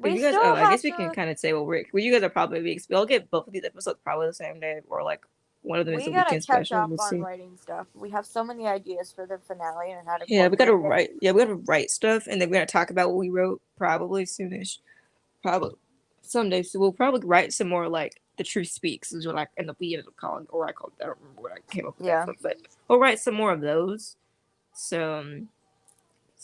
I guess we can kind of say you guys are probably we'll get both of these episodes probably the same day, or like one of them is a weekend special. We gotta catch up on writing stuff. We have so many ideas for the finale and how to. Yeah, we gotta write. Yeah, we gotta write stuff, and then we're gonna talk about what we wrote probably soonish. Probably someday. So we'll probably write some more like The Truth Speaks, is what I end up calling, or I called. I don't remember what I came up with. Yeah, but we'll write some more of those. So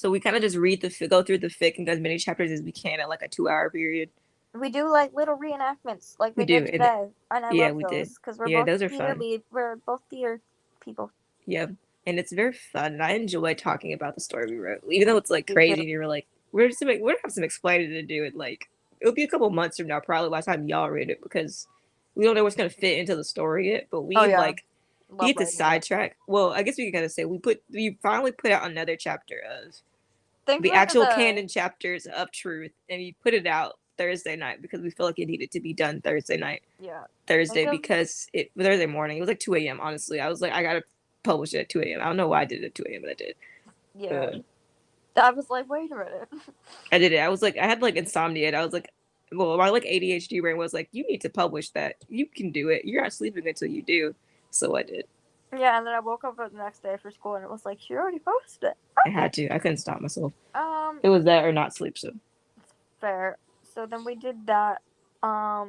we kind of just go through the fic and do as many chapters as we can at like a 2-hour period. We do like little reenactments, like we did today, and I love those because we're both we're both theater people. Yeah, and it's very fun. And I enjoy talking about the story we wrote, even though it's like crazy. And you're like, we're gonna have some explaining to do. It like it'll be a couple months from now, probably by the time y'all read it, because we don't know what's gonna fit into the story yet. But we we get to sidetrack. Well, I guess we can kind of say we finally put out another chapter of the actual canon chapters of Truth, and we put it out Thursday night because we feel like it needed to be done Thursday night. Yeah. Thursday because Thursday morning. It was like 2 a.m. Honestly, I was like, I gotta publish it at 2 a.m. I don't know why I did it at 2 a.m. but I did. Yeah. I was like, wait a minute. I did it. I was like, I had like insomnia. And I was like, well, my like ADHD brain was like, you need to publish that. You can do it. You're not sleeping until you do. So I did. Yeah, and then I woke up the next day for school, and it was like, she already posted it. I had to. I couldn't stop myself. It was that or not sleep. So. Fair. So then we did that. Yeah,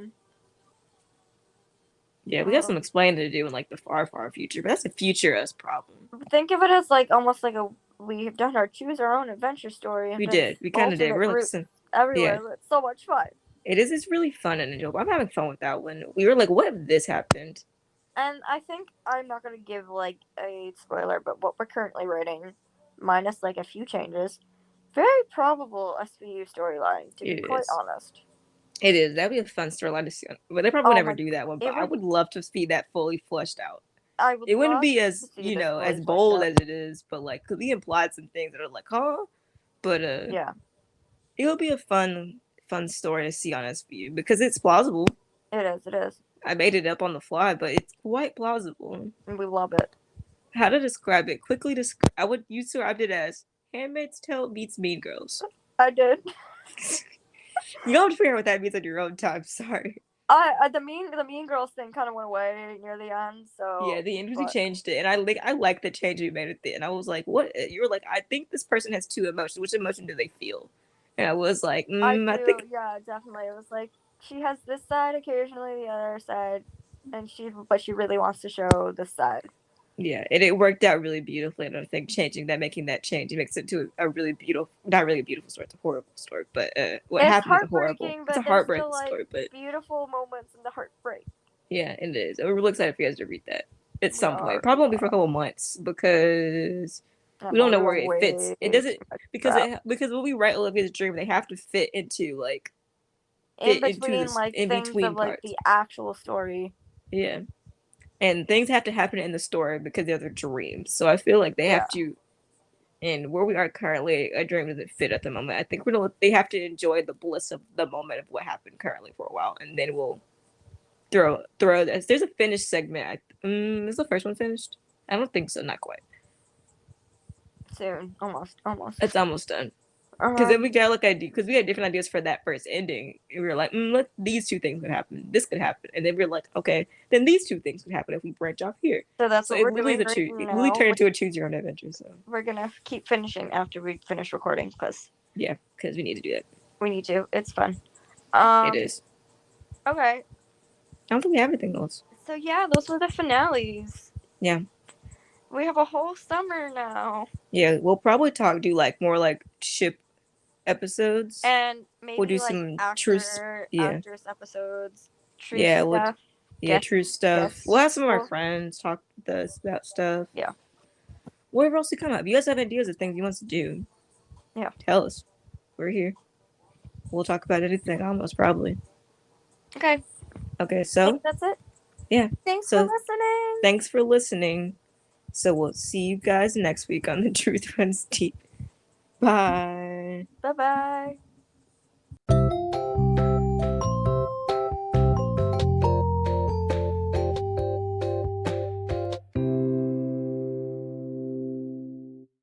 we got some explaining to do in like the far, far future, but that's a future us problem. Think of it as like almost like we've done our choose our own adventure story. And we did. We kind of did. We're like everywhere. Yeah. It's so much fun. It is. It's really fun and enjoyable. I'm having fun with that one. We were like, what if this happened? And I think I'm not going to give like a spoiler, but what we're currently writing, minus like a few changes, very probable SVU storyline, to be quite honest. It is. That'd be a fun storyline to see. But they probably never do that one. But I would love to see that fully fleshed out. It wouldn't be as as bold as it is, but like could be implied some things that are like, huh? But yeah, it'll be a fun story to see on SVU because it's plausible. It is. I made it up on the fly, but it's quite plausible. We love it. how to describe it? Quickly I would you described it as Handmaid's Tale meets Mean Girls. I did. You don't have to figure out what that means on your own time. Sorry. The mean girls thing kind of went away near the end. So yeah, the end we changed it, and I like the change we made at the end. I was like, what? You were like, I think this person has two emotions. Which emotion do they feel? And I was like, I think yeah, definitely. It was like she has this side, occasionally the other side, and but she really wants to show this side. Yeah, and it worked out really beautifully. And I think making that change, it makes it to a really beautiful, not really a beautiful story. It's a horrible story, but what happened is horrible. It's a heartbreaking story, but beautiful moments in the heartbreak. Yeah, it is. We're really excited for you guys to read that at some point. Probably won't be for a couple months because we don't know where it fits. It doesn't because when we write Olivia's dream, they have to fit into like in between of like the actual story. Yeah. And things have to happen in the story because they're their dreams. So I feel like they have to, and where we are currently, a dream doesn't fit at the moment. I think they have to enjoy the bliss of the moment of what happened currently for a while, and then we'll throw this. There's a finished segment. Is the first one finished? I don't think so. Not quite. Soon, almost. It's almost done. Because then we got because we had different ideas for that first ending. And we were like, these two things could happen. This could happen, and then we were like, okay, then these two things could happen if we branch off here. So that's what we're doing right now. It really turned into a choose your own adventure. So we're gonna keep finishing after we finish recording, because we need to do that. We need to. It's fun. It is. Okay. I don't think we have anything else. So yeah, those were the finales. Yeah. We have a whole summer now. Yeah, we'll probably do like more like ship episodes, and maybe we'll do like some actress episodes. True stuff. We'll have some of our friends talk with us about stuff. Yeah. Whatever else to come up. If you guys have ideas of things you want to do, tell us. We're here. We'll talk about anything almost probably. Okay, so that's it. Yeah. Thanks for listening. Thanks for listening. So we'll see you guys next week on The Truth Runs Deep. Bye. Bye-bye.